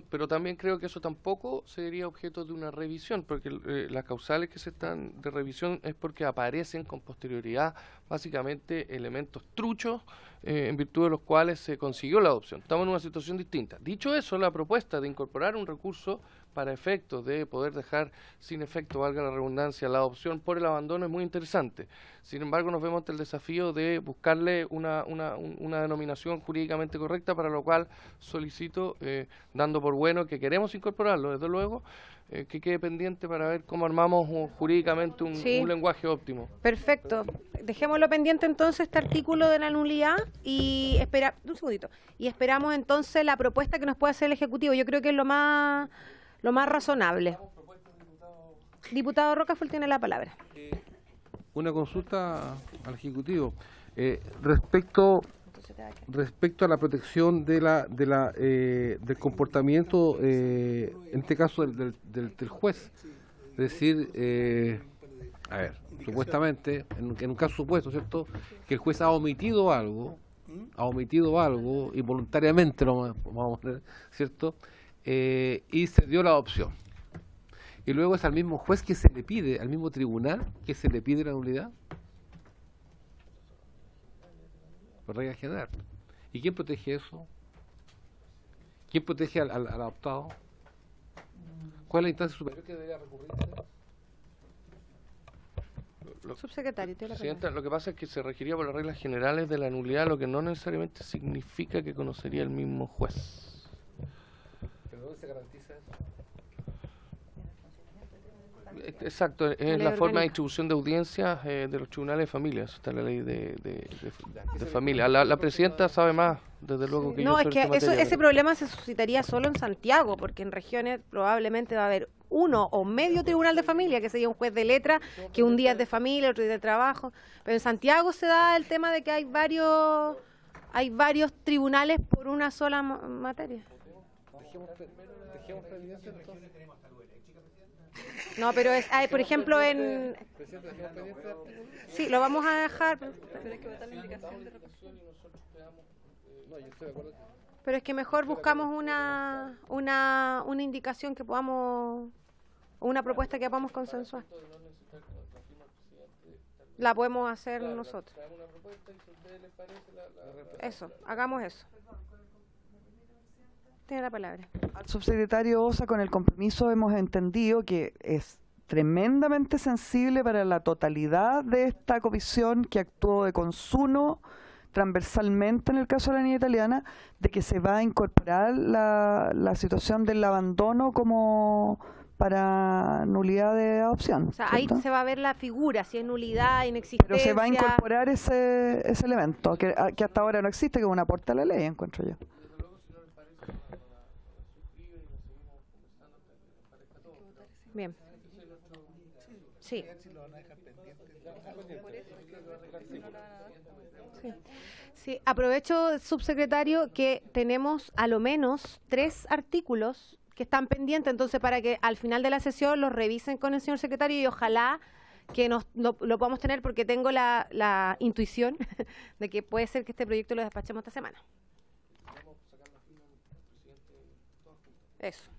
Speaker 4: Pero también creo que eso tampoco sería objeto de una revisión, porque las causales que se están de revisión es porque aparecen con posterioridad básicamente elementos truchos en virtud de los cuales se consiguió la adopción. Estamos en una situación distinta. Dicho eso, la propuesta de incorporar un recurso para efectos de poder dejar sin efecto, valga la redundancia, la adopción por el abandono es muy interesante. Sin embargo, nos vemos ante el desafío de buscarle una denominación jurídicamente correcta, para lo cual solicito, dando por bueno que queremos incorporarlo, desde luego, que quede pendiente para ver cómo armamos jurídicamente un lenguaje óptimo.
Speaker 1: Perfecto. Dejémoslo pendiente entonces este artículo de la nulidad y esperamos entonces la propuesta que nos puede hacer el Ejecutivo. Yo creo que es lo más razonable. Diputado Rocaful tiene la palabra.
Speaker 3: Una consulta al Ejecutivo. Respecto a la protección del comportamiento, en este caso del juez. Es decir, supuestamente, en un caso supuesto, ¿cierto?, que el juez ha omitido algo involuntariamente, vamos a poner, ¿cierto?, y se dio la adopción. Y luego es al mismo juez que se le pide, al mismo tribunal que se le pide la nulidad. Por regla general. ¿Y quién protege eso? ¿Quién protege al adoptado? ¿Cuál es la instancia superior que debería recurrir?
Speaker 1: Subsecretario, tiene la
Speaker 4: Presidenta,
Speaker 1: palabra.
Speaker 4: lo que pasa es que se regiría por las reglas generales de la nulidad, lo que no necesariamente significa que conocería el mismo juez.
Speaker 3: ¿Pero dónde se garantiza eso?
Speaker 4: Exacto, es
Speaker 1: ley
Speaker 4: la forma de
Speaker 1: orgánica.
Speaker 4: distribución de audiencias de los tribunales de familia. Eso está en la ley de familia. La presidenta sabe más, desde luego, que yo
Speaker 1: No, es
Speaker 4: sobre
Speaker 1: que
Speaker 4: esta materia,
Speaker 1: ese
Speaker 4: pero-
Speaker 1: problema se suscitaría solo en Santiago, porque en regiones probablemente va a haber uno o medio tribunal de familia, que sería un juez de letra, que un día es de familia, otro día de trabajo. Pero en Santiago se da el tema de que hay varios tribunales por una sola materia.
Speaker 3: Dejemos previdencia entonces.
Speaker 1: No, pero hay, por ejemplo, en...
Speaker 3: Presidente, dejemos previdencia.
Speaker 1: Sí, lo vamos a dejar,
Speaker 3: No, yo estoy de acuerdo.
Speaker 1: pero es que mejor buscamos una indicación que podamos, una propuesta que podamos consensuar. La podemos hacer nosotros. Eso, hagamos eso. Tiene la palabra.
Speaker 5: Al subsecretario Osa, con el compromiso hemos entendido que es tremendamente sensible para la totalidad de esta comisión que actuó de consuno transversalmente en el caso de la niña italiana, de que se va a incorporar la situación del abandono como para nulidad de adopción.
Speaker 1: O sea, ahí
Speaker 5: ¿cierto?
Speaker 1: se va a ver la figura, si es nulidad, inexistencia.
Speaker 5: Pero se va a incorporar ese elemento que hasta ahora no existe, que es un aporte a la ley, encuentro yo.
Speaker 1: Bien. Sí. Sí. Sí, aprovecho, subsecretario, que tenemos a lo menos 3 artículos que están pendientes, entonces para que al final de la sesión los revisen con el señor secretario y ojalá que lo podamos tener, porque tengo la intuición de que puede ser que este proyecto lo despachemos esta semana. Eso.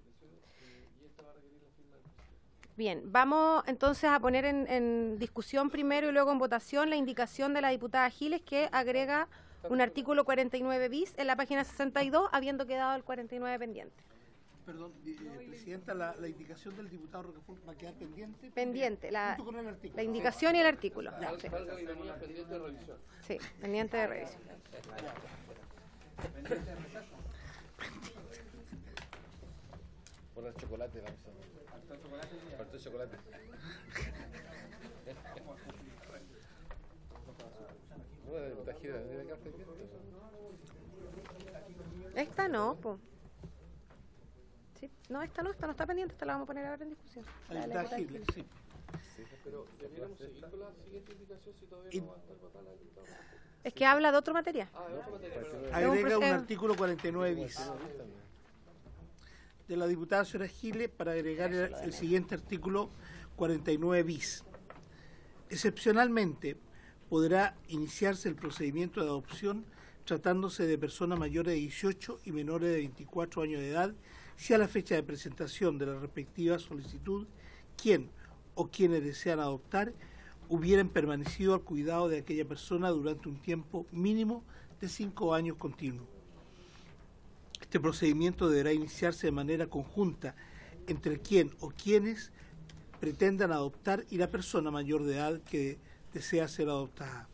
Speaker 1: Bien, vamos entonces a poner en discusión primero y luego en votación la indicación de la diputada Giles, que agrega un artículo 49 bis en la página 62, habiendo quedado el 49 pendiente.
Speaker 2: Perdón, Presidenta, la indicación del diputado Rocafull va a quedar pendiente.
Speaker 1: Pendiente,
Speaker 2: junto con el artículo.
Speaker 1: la indicación y el artículo. Sí.
Speaker 4: Pendiente de revisión.
Speaker 1: Sí, pendiente de revisión.
Speaker 3: Por el chocolate, vamos a ver. Faltó chocolate.
Speaker 1: Esta no, po. Sí, no, esta no está pendiente, esta la vamos a poner ahora en discusión.
Speaker 2: La diputada Giles, sí.
Speaker 4: Pero debiéramos seguir con la siguiente indicación si todavía no va a estar votada la diputada.
Speaker 1: Es que habla de otro material.
Speaker 2: Agrega un artículo 49 bis de la diputada señora Giles para agregar el siguiente artículo 49 bis. Excepcionalmente podrá iniciarse el procedimiento de adopción tratándose de personas mayores de 18 y menores de 24 años de edad, si a la fecha de presentación de la respectiva solicitud, quien o quienes desean adoptar hubieran permanecido al cuidado de aquella persona durante un tiempo mínimo de 5 años continuos. Este procedimiento deberá iniciarse de manera conjunta entre quien o quienes pretendan adoptar y la persona mayor de edad que desea ser adoptada.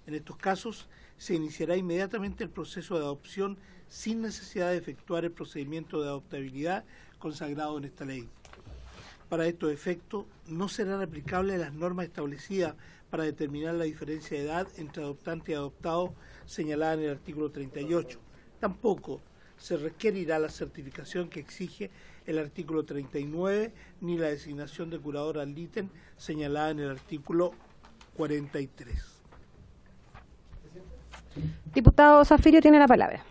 Speaker 2: En estos casos, se iniciará inmediatamente el proceso de adopción sin necesidad de efectuar el procedimiento de adoptabilidad consagrado en esta ley. Para estos efectos, no serán aplicables las normas establecidas para determinar la diferencia de edad entre adoptante y adoptado señalada en el artículo 38. Tampoco se requerirá la certificación que exige el artículo 39 ni la designación de curador ad litem señalada en el artículo 43.
Speaker 1: Diputado Zafirio tiene la palabra.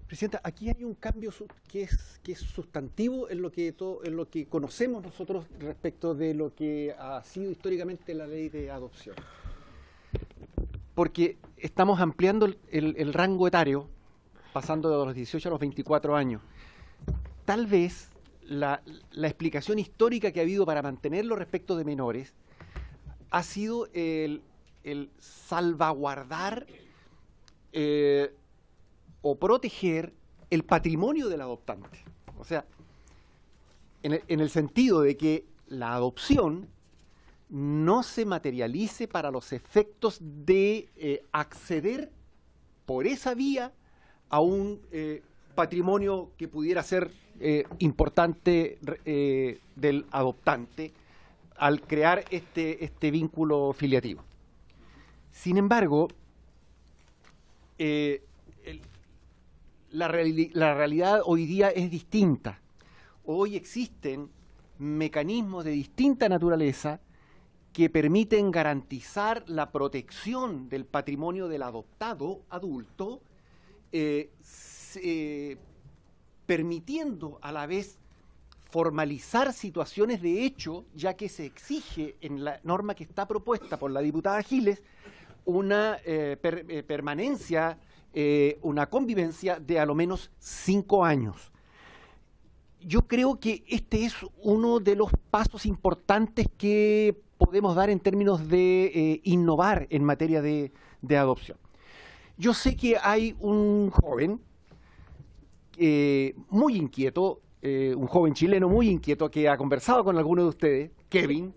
Speaker 9: Presidenta, aquí hay un cambio que es sustantivo en lo que conocemos nosotros respecto de lo que ha sido históricamente la ley de adopción. Porque estamos ampliando el rango etario, pasando de los 18 a los 24 años. tal vez la explicación histórica que ha habido para mantenerlo respecto de menores ha sido el salvaguardar o proteger el patrimonio del adoptante. O sea, en el sentido de que la adopción no se materialice para los efectos de acceder por esa vía a un patrimonio que pudiera ser importante del adoptante al crear este vínculo filiativo. Sin embargo, la realidad hoy día es distinta. Hoy existen mecanismos de distinta naturaleza que permiten garantizar la protección del patrimonio del adoptado adulto, permitiendo a la vez formalizar situaciones de hecho, ya que se exige en la norma que está propuesta por la diputada Giles una permanencia, una convivencia de a lo menos 5 años. Yo creo que este es uno de los pasos importantes que podemos dar en términos de innovar en materia de adopción. Yo sé que hay un joven muy inquieto, un joven chileno muy inquieto que ha conversado con algunos de ustedes, Kevin,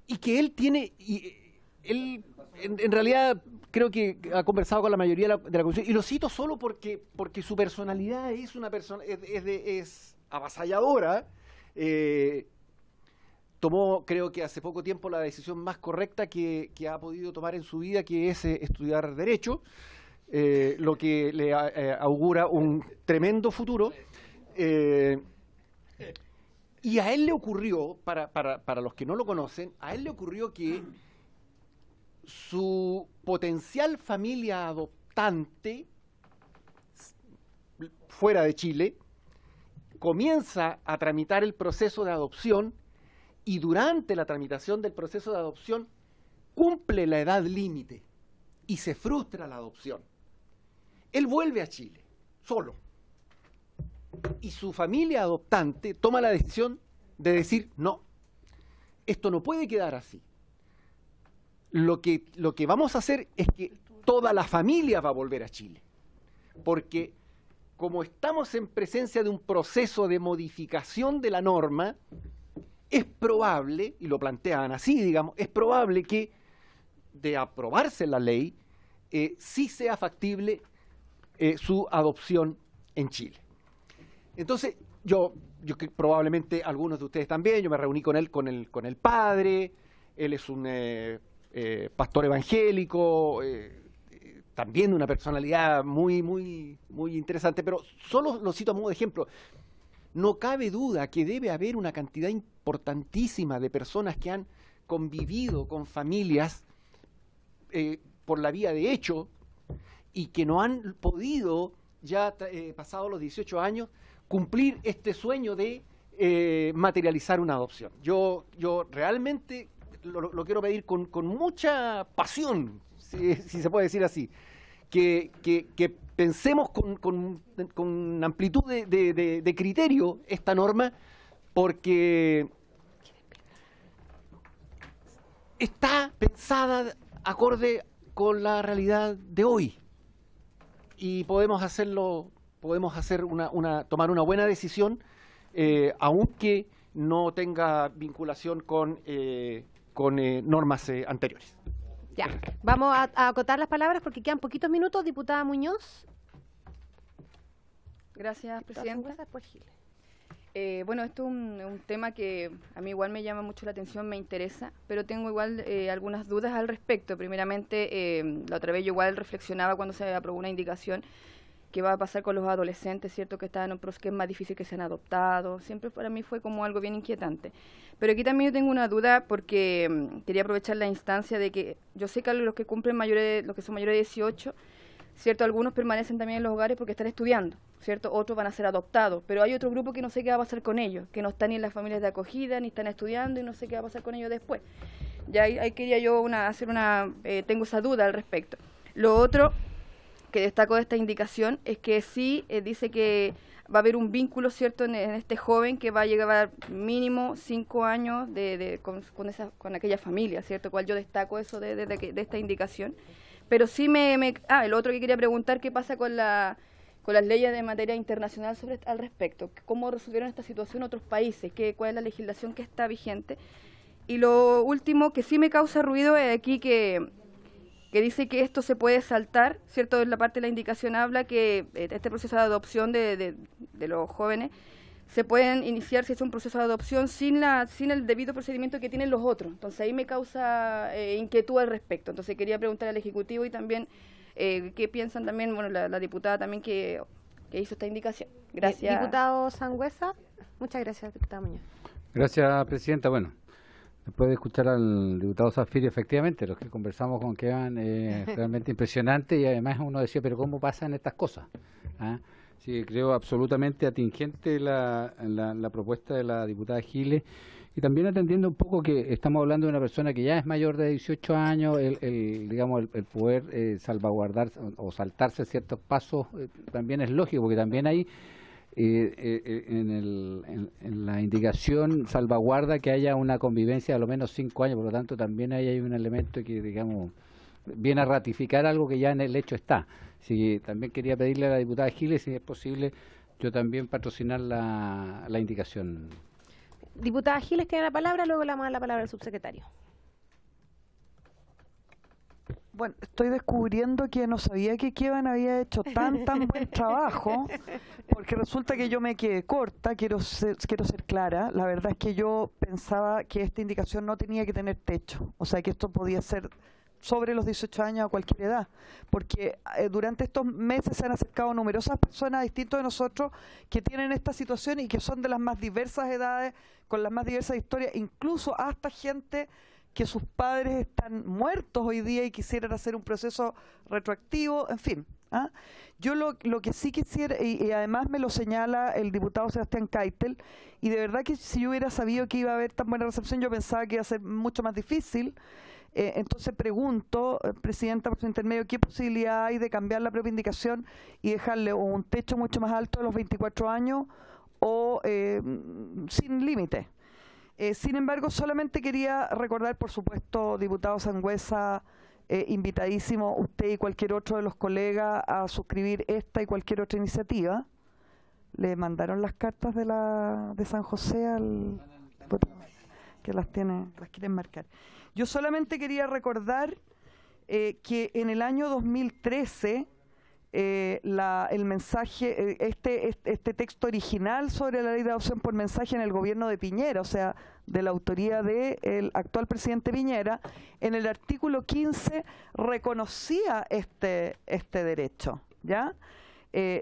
Speaker 9: y que él tiene, él en realidad creo que ha conversado con la mayoría de la comisión, y lo cito solo porque su personalidad es una persona, es avasalladora. Tomó, creo que hace poco tiempo, la decisión más correcta que ha podido tomar en su vida, que es estudiar Derecho, lo que le augura un tremendo futuro. Y a él le ocurrió, para los que no lo conocen, a él le ocurrió que su potencial familia adoptante fuera de Chile comienza a tramitar el proceso de adopción, y durante la tramitación del proceso de adopción cumple la edad límite y se frustra la adopción. Él vuelve a Chile, solo. Y su familia adoptante toma la decisión de decir, no, esto no puede quedar así. Lo que vamos a hacer es que toda la familia va a volver a Chile. Porque como estamos en presencia de un proceso de modificación de la norma, es probable, y lo planteaban así, digamos, es probable que, de aprobarse la ley, sí sea factible su adopción en Chile. Entonces, yo probablemente algunos de ustedes también, yo me reuní con él, con el padre, él es un pastor evangélico, también de una personalidad muy, muy, muy interesante, pero solo lo cito a modo de ejemplo. No cabe duda que debe haber una cantidad importantísima de personas que han convivido con familias por la vía de hecho y que no han podido, ya pasados los 18 años, cumplir este sueño de materializar una adopción. Yo realmente lo quiero pedir con mucha pasión, si se puede decir así, que pensemos con amplitud de criterio esta norma, porque está pensada acorde con la realidad de hoy y podemos tomar una buena decisión, aunque no tenga vinculación con normas anteriores.
Speaker 1: Ya, vamos a acotar las palabras porque quedan poquitos minutos. Diputada Muñoz.
Speaker 7: Gracias, Presidenta. Bueno, esto es un tema que a mí igual me llama mucho la atención, me interesa, pero tengo igual algunas dudas al respecto. Primeramente, la otra vez yo igual reflexionaba cuando se aprobó una indicación qué va a pasar con los adolescentes, ¿cierto? Que están en un proceso que es más difícil que sean adoptados. Siempre para mí fue como algo bien inquietante. Pero aquí también yo tengo una duda porque quería aprovechar la instancia de que yo sé que los que cumplen los que son mayores de 18, ¿cierto? Algunos permanecen también en los hogares porque están estudiando, ¿cierto? Otros van a ser adoptados, pero hay otro grupo que no sé qué va a pasar con ellos, que no están ni en las familias de acogida, ni están estudiando y no sé qué va a pasar con ellos después. Ya ahí quería yo tengo esa duda al respecto. Lo otro que destaco de esta indicación es que sí dice que va a haber un vínculo, ¿cierto?, en este joven que va a llevar mínimo 5 años con aquella familia, ¿cierto?, cual yo destaco eso de esta indicación. Pero sí el otro que quería preguntar, ¿qué pasa con las leyes de materia internacional al respecto? ¿Cómo resolvieron esta situación otros países? ¿Cuál es la legislación que está vigente? Y lo último que sí me causa ruido es aquí que dice que esto se puede saltar, ¿cierto? En la parte de la indicación habla que este proceso de adopción de los jóvenes se pueden iniciar si es un proceso de adopción sin el debido procedimiento que tienen los otros. Entonces ahí me causa inquietud al respecto. Entonces quería preguntar al Ejecutivo y también qué piensan también, bueno, la diputada también que hizo esta indicación. Gracias.
Speaker 1: Diputado Sangüesa. Muchas gracias, diputada Muñoz.
Speaker 11: Gracias, presidenta. Bueno, después de escuchar al diputado Zafiri, efectivamente, los que conversamos con Kevan realmente impresionante, y además uno decía, pero ¿cómo pasan estas cosas? ¿Ah? Sí, creo absolutamente atingente la propuesta de la diputada Giles, y también atendiendo un poco que estamos hablando de una persona que ya es mayor de 18 años, el poder salvaguardar o saltarse ciertos pasos también es lógico, porque también hay en la indicación salvaguarda que haya una convivencia de a lo menos 5 años, por lo tanto también ahí hay un elemento que, digamos, viene a ratificar algo que ya en el hecho está. Sí, también quería pedirle a la diputada Giles, si es posible, yo también patrocinar la indicación.
Speaker 1: Diputada Giles tiene la palabra, luego le damos la palabra al subsecretario.
Speaker 5: Bueno, estoy descubriendo que no sabía que Kevan había hecho tan buen trabajo, porque resulta que yo me quedé corta, quiero ser clara. La verdad es que yo pensaba que esta indicación no tenía que tener techo, o sea que esto podía ser sobre los 18 años a cualquier edad, porque durante estos meses se han acercado numerosas personas distintas de nosotros que tienen esta situación y que son de las más diversas edades, con las más diversas historias, incluso hasta gente que sus padres están muertos hoy día y quisieran hacer un proceso retroactivo, en fin. ¿Ah? Yo lo que sí quisiera, y además me lo señala el diputado Sebastián Keitel, y de verdad que si yo hubiera sabido que iba a haber tan buena recepción, yo pensaba que iba a ser mucho más difícil. Entonces pregunto, Presidenta, por su intermedio, ¿qué posibilidad hay de cambiar la propia indicación y dejarle un techo mucho más alto de los 24 años o sin límite? Sin embargo, solamente quería recordar, por supuesto, diputado Sangüesa, invitadísimo usted y cualquier otro de los colegas a suscribir esta y cualquier otra iniciativa. ¿Le mandaron las cartas de San José al que las quieren marcar? Yo solamente quería recordar que en el año 2013 el mensaje, este texto original sobre la ley de adopción por mensaje en el gobierno de Piñera, o sea, de la autoría del actual presidente Piñera, en el artículo 15 reconocía este derecho, ¿ya?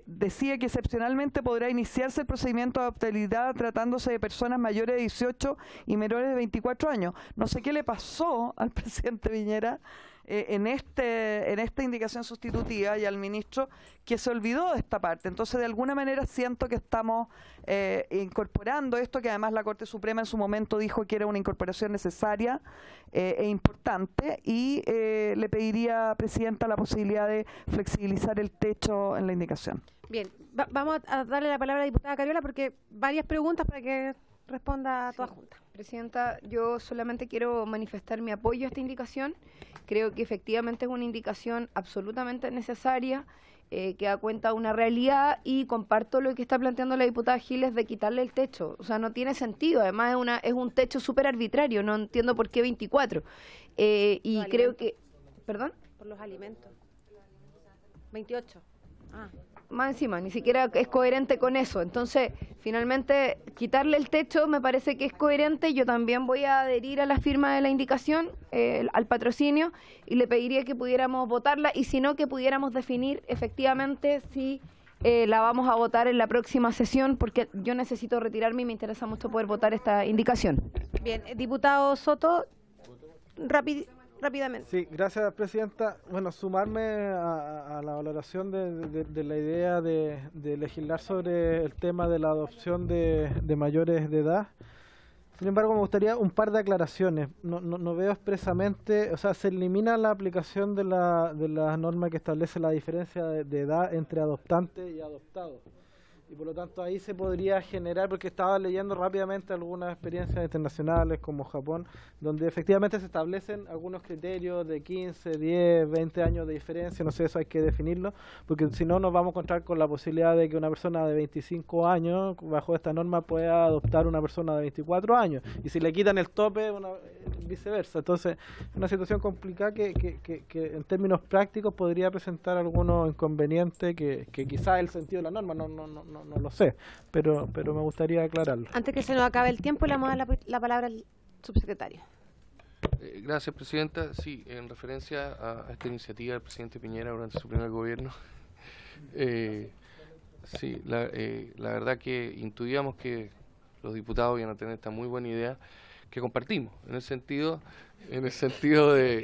Speaker 5: Decía que excepcionalmente podrá iniciarse el procedimiento de adoptabilidad tratándose de personas mayores de 18 y menores de 24 años. No sé qué le pasó al presidente Piñera en esta indicación sustitutiva y al ministro, que se olvidó de esta parte. Entonces, de alguna manera siento que estamos incorporando esto, que además la Corte Suprema en su momento dijo que era una incorporación necesaria e importante, y le pediría, Presidenta, la posibilidad de flexibilizar el techo en la indicación.
Speaker 1: Bien, vamos a darle la palabra a la diputada Cariola, porque varias preguntas para que responda a toda Junta.
Speaker 7: Presidenta, yo solamente quiero manifestar mi apoyo a esta indicación. Creo que efectivamente es una indicación absolutamente necesaria, que da cuenta de una realidad, y comparto lo que está planteando la diputada Giles de quitarle el techo. O sea, no tiene sentido. Además, es un techo súper arbitrario. No entiendo por qué 24. Y creo que... ¿Perdón?
Speaker 1: Por los alimentos. 28.
Speaker 7: Más encima, ni siquiera es coherente con eso. Entonces, finalmente, quitarle el techo me parece que es coherente. Yo también voy a adherir a la firma de la indicación, al patrocinio, y le pediría que pudiéramos votarla, y si no, que pudiéramos definir efectivamente si la vamos a votar en la próxima sesión, porque yo necesito retirarme y me interesa mucho poder votar esta indicación.
Speaker 1: Bien, diputado Soto, rápidamente.
Speaker 10: Sí, gracias, Presidenta. Bueno, sumarme a la valoración de la idea de legislar sobre el tema de la adopción de mayores de edad. Sin embargo, me gustaría un par de aclaraciones. No veo expresamente, o sea, se elimina la aplicación de la norma que establece la diferencia de edad entre adoptante y adoptado. y por lo tanto ahí se podría generar, porque estaba leyendo rápidamente algunas experiencias internacionales como Japón, donde efectivamente se establecen algunos criterios de 15, 10, 20 años de diferencia, no sé, eso hay que definirlo, porque si no nos vamos a encontrar con la posibilidad de que una persona de 25 años, bajo esta norma, pueda adoptar una persona de 24 años, y si le quitan el tope, viceversa. Entonces, es una situación complicada que en términos prácticos podría presentar algunos inconvenientes que quizás el sentido de la norma no lo sé, pero me gustaría aclararlo.
Speaker 1: Antes que se nos acabe el tiempo, le vamos a dar la palabra al subsecretario.
Speaker 4: Gracias, Presidenta. Sí, en referencia a esta iniciativa del presidente Piñera durante su primer gobierno, sí, la verdad que intuíamos que los diputados iban a tener esta muy buena idea que compartimos, en el sentido de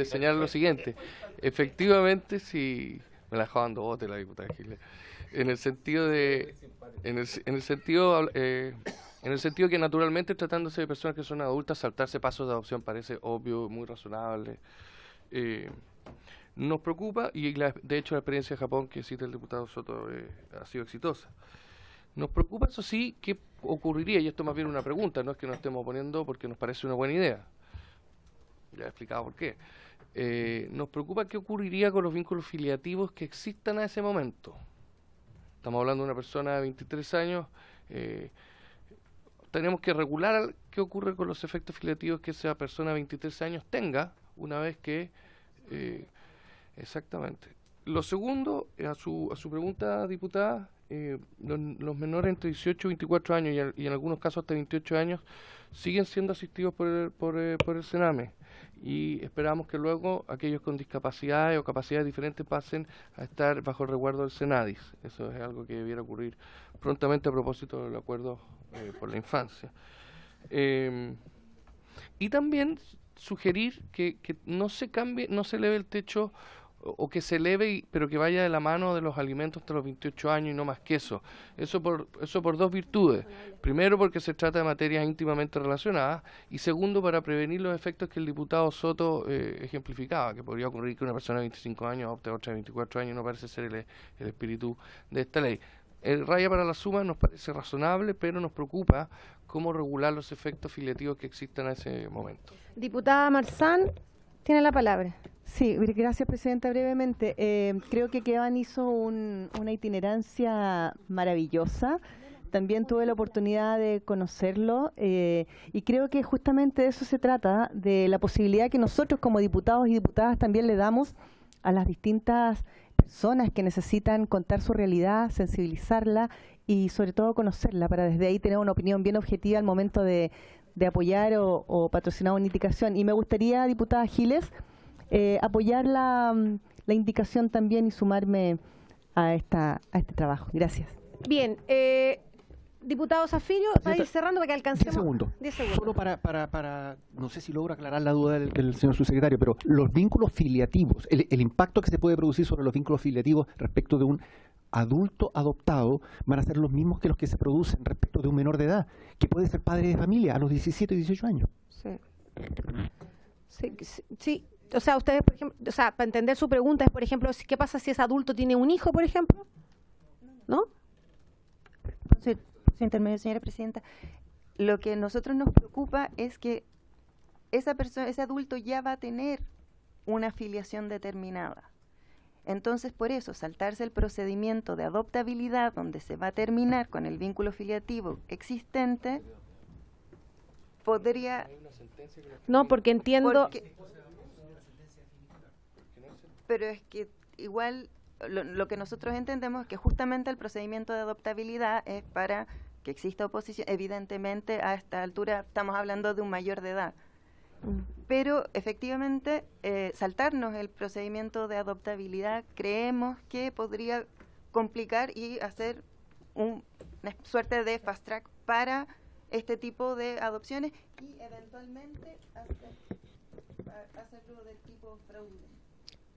Speaker 4: señalar lo siguiente. Efectivamente, si me la dejó dando bote la diputada Giles, en el sentido que naturalmente, tratándose de personas que son adultas, saltarse pasos de adopción parece obvio, muy razonable. Nos preocupa, y de hecho la experiencia de Japón que cita el diputado Soto ha sido exitosa. Nos preocupa, eso sí, qué ocurriría, y esto más bien una pregunta, no es que nos estemos oponiendo porque nos parece una buena idea. Ya he explicado por qué. Nos preocupa qué ocurriría con los vínculos filiativos que existan a ese momento. Estamos hablando de una persona de 23 años, tenemos que regular qué ocurre con los efectos filiativos que esa persona de 23 años tenga una vez que... exactamente. Lo segundo, a su pregunta, diputada, los menores entre 18 y 24 años y en algunos casos hasta 28 años siguen siendo asistidos por el Sename, y esperamos que luego aquellos con discapacidades o capacidades diferentes pasen a estar bajo el resguardo del Senadis. Eso es algo que debiera ocurrir prontamente a propósito del acuerdo por la infancia. Y también sugerir que no se cambie, no se eleve el techo, o que se eleve, pero que vaya de la mano de los alimentos hasta los 28 años y no más que eso. Eso por dos virtudes. Primero, porque se trata de materias íntimamente relacionadas, y segundo, para prevenir los efectos que el diputado Soto ejemplificaba, que podría ocurrir que una persona de 25 años adopte a otra de 24 años. No parece ser el espíritu de esta ley. El raya para la suma nos parece razonable, pero nos preocupa cómo regular los efectos filiativos que existan a ese momento.
Speaker 1: Diputada Marzán, tiene la palabra.
Speaker 6: Sí, gracias, Presidenta. Brevemente, creo que Kevan hizo una itinerancia maravillosa. También tuve la oportunidad de conocerlo y creo que justamente de eso se trata, de la posibilidad que nosotros como diputados y diputadas también le damos a las distintas personas que necesitan contar su realidad, sensibilizarla y sobre todo conocerla, para desde ahí tener una opinión bien objetiva al momento de apoyar o patrocinar una indicación. Y me gustaría, diputada Giles, apoyar la indicación también y sumarme a este trabajo. Gracias.
Speaker 1: Bien, diputado Zafirio, va a ir cerrando para que alcancemos.
Speaker 9: 10 segundos. Solo para, no sé si logro aclarar la duda del señor subsecretario, pero los vínculos filiativos, el impacto que se puede producir sobre los vínculos filiativos respecto de un adulto adoptado van a ser los mismos que los que se producen respecto de un menor de edad, que puede ser padre de familia a los 17 y 18 años.
Speaker 1: Sí. O sea, ustedes, por ejemplo, para entender su pregunta es, por ejemplo, ¿qué pasa si ese adulto tiene un hijo, por ejemplo? ¿No?
Speaker 8: Por su intermedio, señora Presidenta, lo que a nosotros nos preocupa es que ese adulto ya va a tener una filiación determinada. Entonces, por eso, saltarse el procedimiento de adoptabilidad, donde se va a terminar con el vínculo filiativo existente, podría...
Speaker 1: No, porque entiendo...
Speaker 8: Pero es que igual lo que nosotros entendemos es que justamente el procedimiento de adoptabilidad es para que exista oposición. Evidentemente, a esta altura estamos hablando de un mayor de edad. Pero efectivamente, saltarnos el procedimiento de adoptabilidad creemos que podría complicar y hacer una suerte de fast track para este tipo de adopciones y eventualmente hacerlo del tipo fraudulento.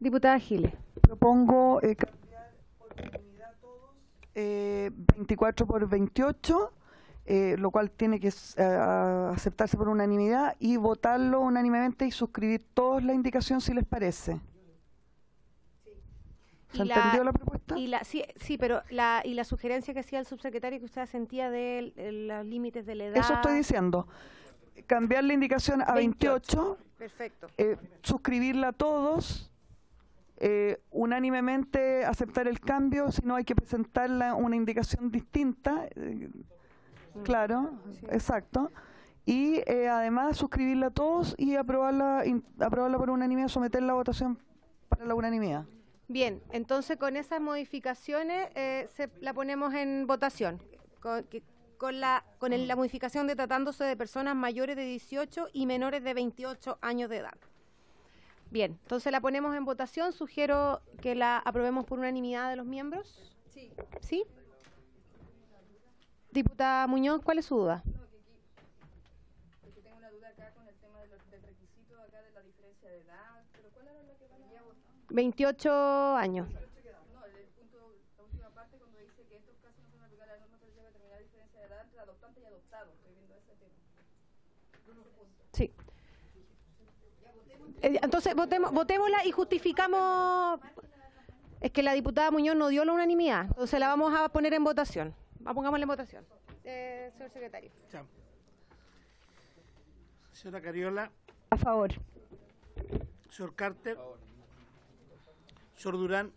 Speaker 1: Diputada Giles.
Speaker 5: Propongo cambiar por unanimidad todos 24 por 28, lo cual tiene que aceptarse por unanimidad y votarlo unánimemente y suscribir todos la indicación si les parece. ¿Se entendió la propuesta?
Speaker 1: Sí, pero la sugerencia que hacía el subsecretario que usted sentía de los límites de la edad.
Speaker 5: Eso estoy diciendo. Cambiar la indicación a 28.
Speaker 1: Perfecto.
Speaker 5: Suscribirla a todos. Unánimemente aceptar el cambio, si no hay que presentar una indicación distinta. Claro, sí. Exacto. Y además suscribirla a todos y aprobarla por unanimidad, someterla a votación para la unanimidad.
Speaker 1: Bien, entonces con esas modificaciones la ponemos en votación, con la modificación de tratándose de personas mayores de 18 y menores de 28 años de edad. Bien, entonces la ponemos en votación, sugiero que la aprobemos por unanimidad de los miembros. Sí. ¿Sí? Diputada Muñoz, ¿cuál es su duda? 28 años. No, el punto, la última parte, cuando dice que estos casos no son aplicables a la norma que debe determinar la diferencia de edad entre adoptante y adoptado. Estoy viendo ese tema. Sí. Entonces, votémosla y justificamos. Es que la diputada Muñoz no dio la unanimidad. Entonces la vamos a poner en votación. Pongámosla en votación. Señor secretario.
Speaker 2: Chao. Señora Cariola.
Speaker 6: A favor.
Speaker 2: Señor Carter. Señor Durán.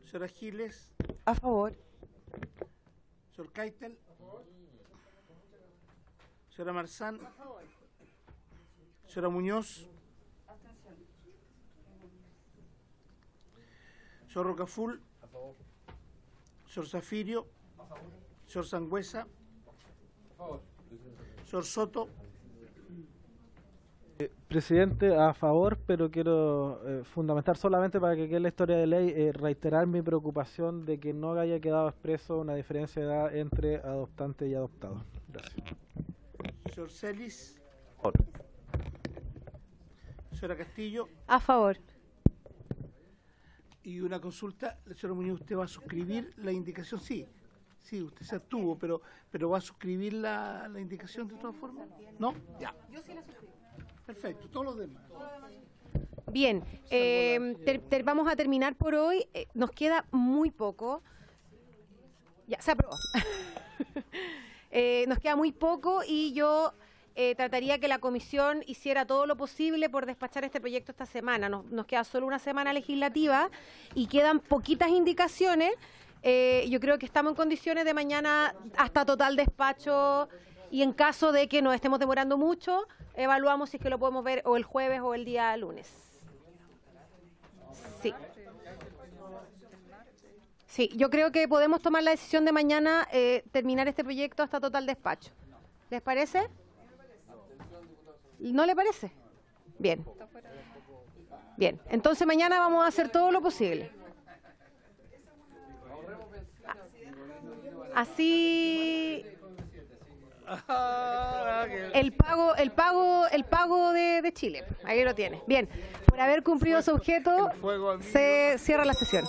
Speaker 2: Señora Giles.
Speaker 5: A favor.
Speaker 2: Señor Keitel. Señora Marzán. A favor. Señora Muñoz. Abstención. Señor Rocaful. A favor. Señor Zafirio. A favor. Señor Sangüesa. A favor. Señor Soto.
Speaker 10: Presidente, a favor, pero quiero fundamentar solamente para que quede la historia de ley, reiterar mi preocupación de que no haya quedado expreso una diferencia de edad entre adoptante y adoptado. Gracias.
Speaker 2: Señor Celis.
Speaker 9: A favor.
Speaker 2: Señora Castillo.
Speaker 1: A favor.
Speaker 2: Y una consulta, señora Muñoz, ¿usted va a suscribir la indicación? Sí. Sí, usted se abstuvo, pero ¿va a suscribir la indicación de todas formas? ¿No? Ya. Yo sí la suscribo. Perfecto, todos los demás.
Speaker 1: Bien, vamos a terminar por hoy. Nos queda muy poco. Ya, se aprobó. Nos queda muy poco y yo trataría que la comisión hiciera todo lo posible por despachar este proyecto esta semana. Nos queda solo una semana legislativa y quedan poquitas indicaciones. Yo creo que estamos en condiciones de mañana hasta total despacho y en caso de que nos estemos demorando mucho, evaluamos si es que lo podemos ver o el jueves o el día lunes. Sí. Sí, yo creo que podemos tomar la decisión de mañana terminar este proyecto hasta total despacho. ¿Les parece? ¿No le parece? Bien. Bien, entonces mañana vamos a hacer todo lo posible. Así el pago de Chile. Ahí lo tiene. Bien, por haber cumplido su objeto, se cierra la sesión.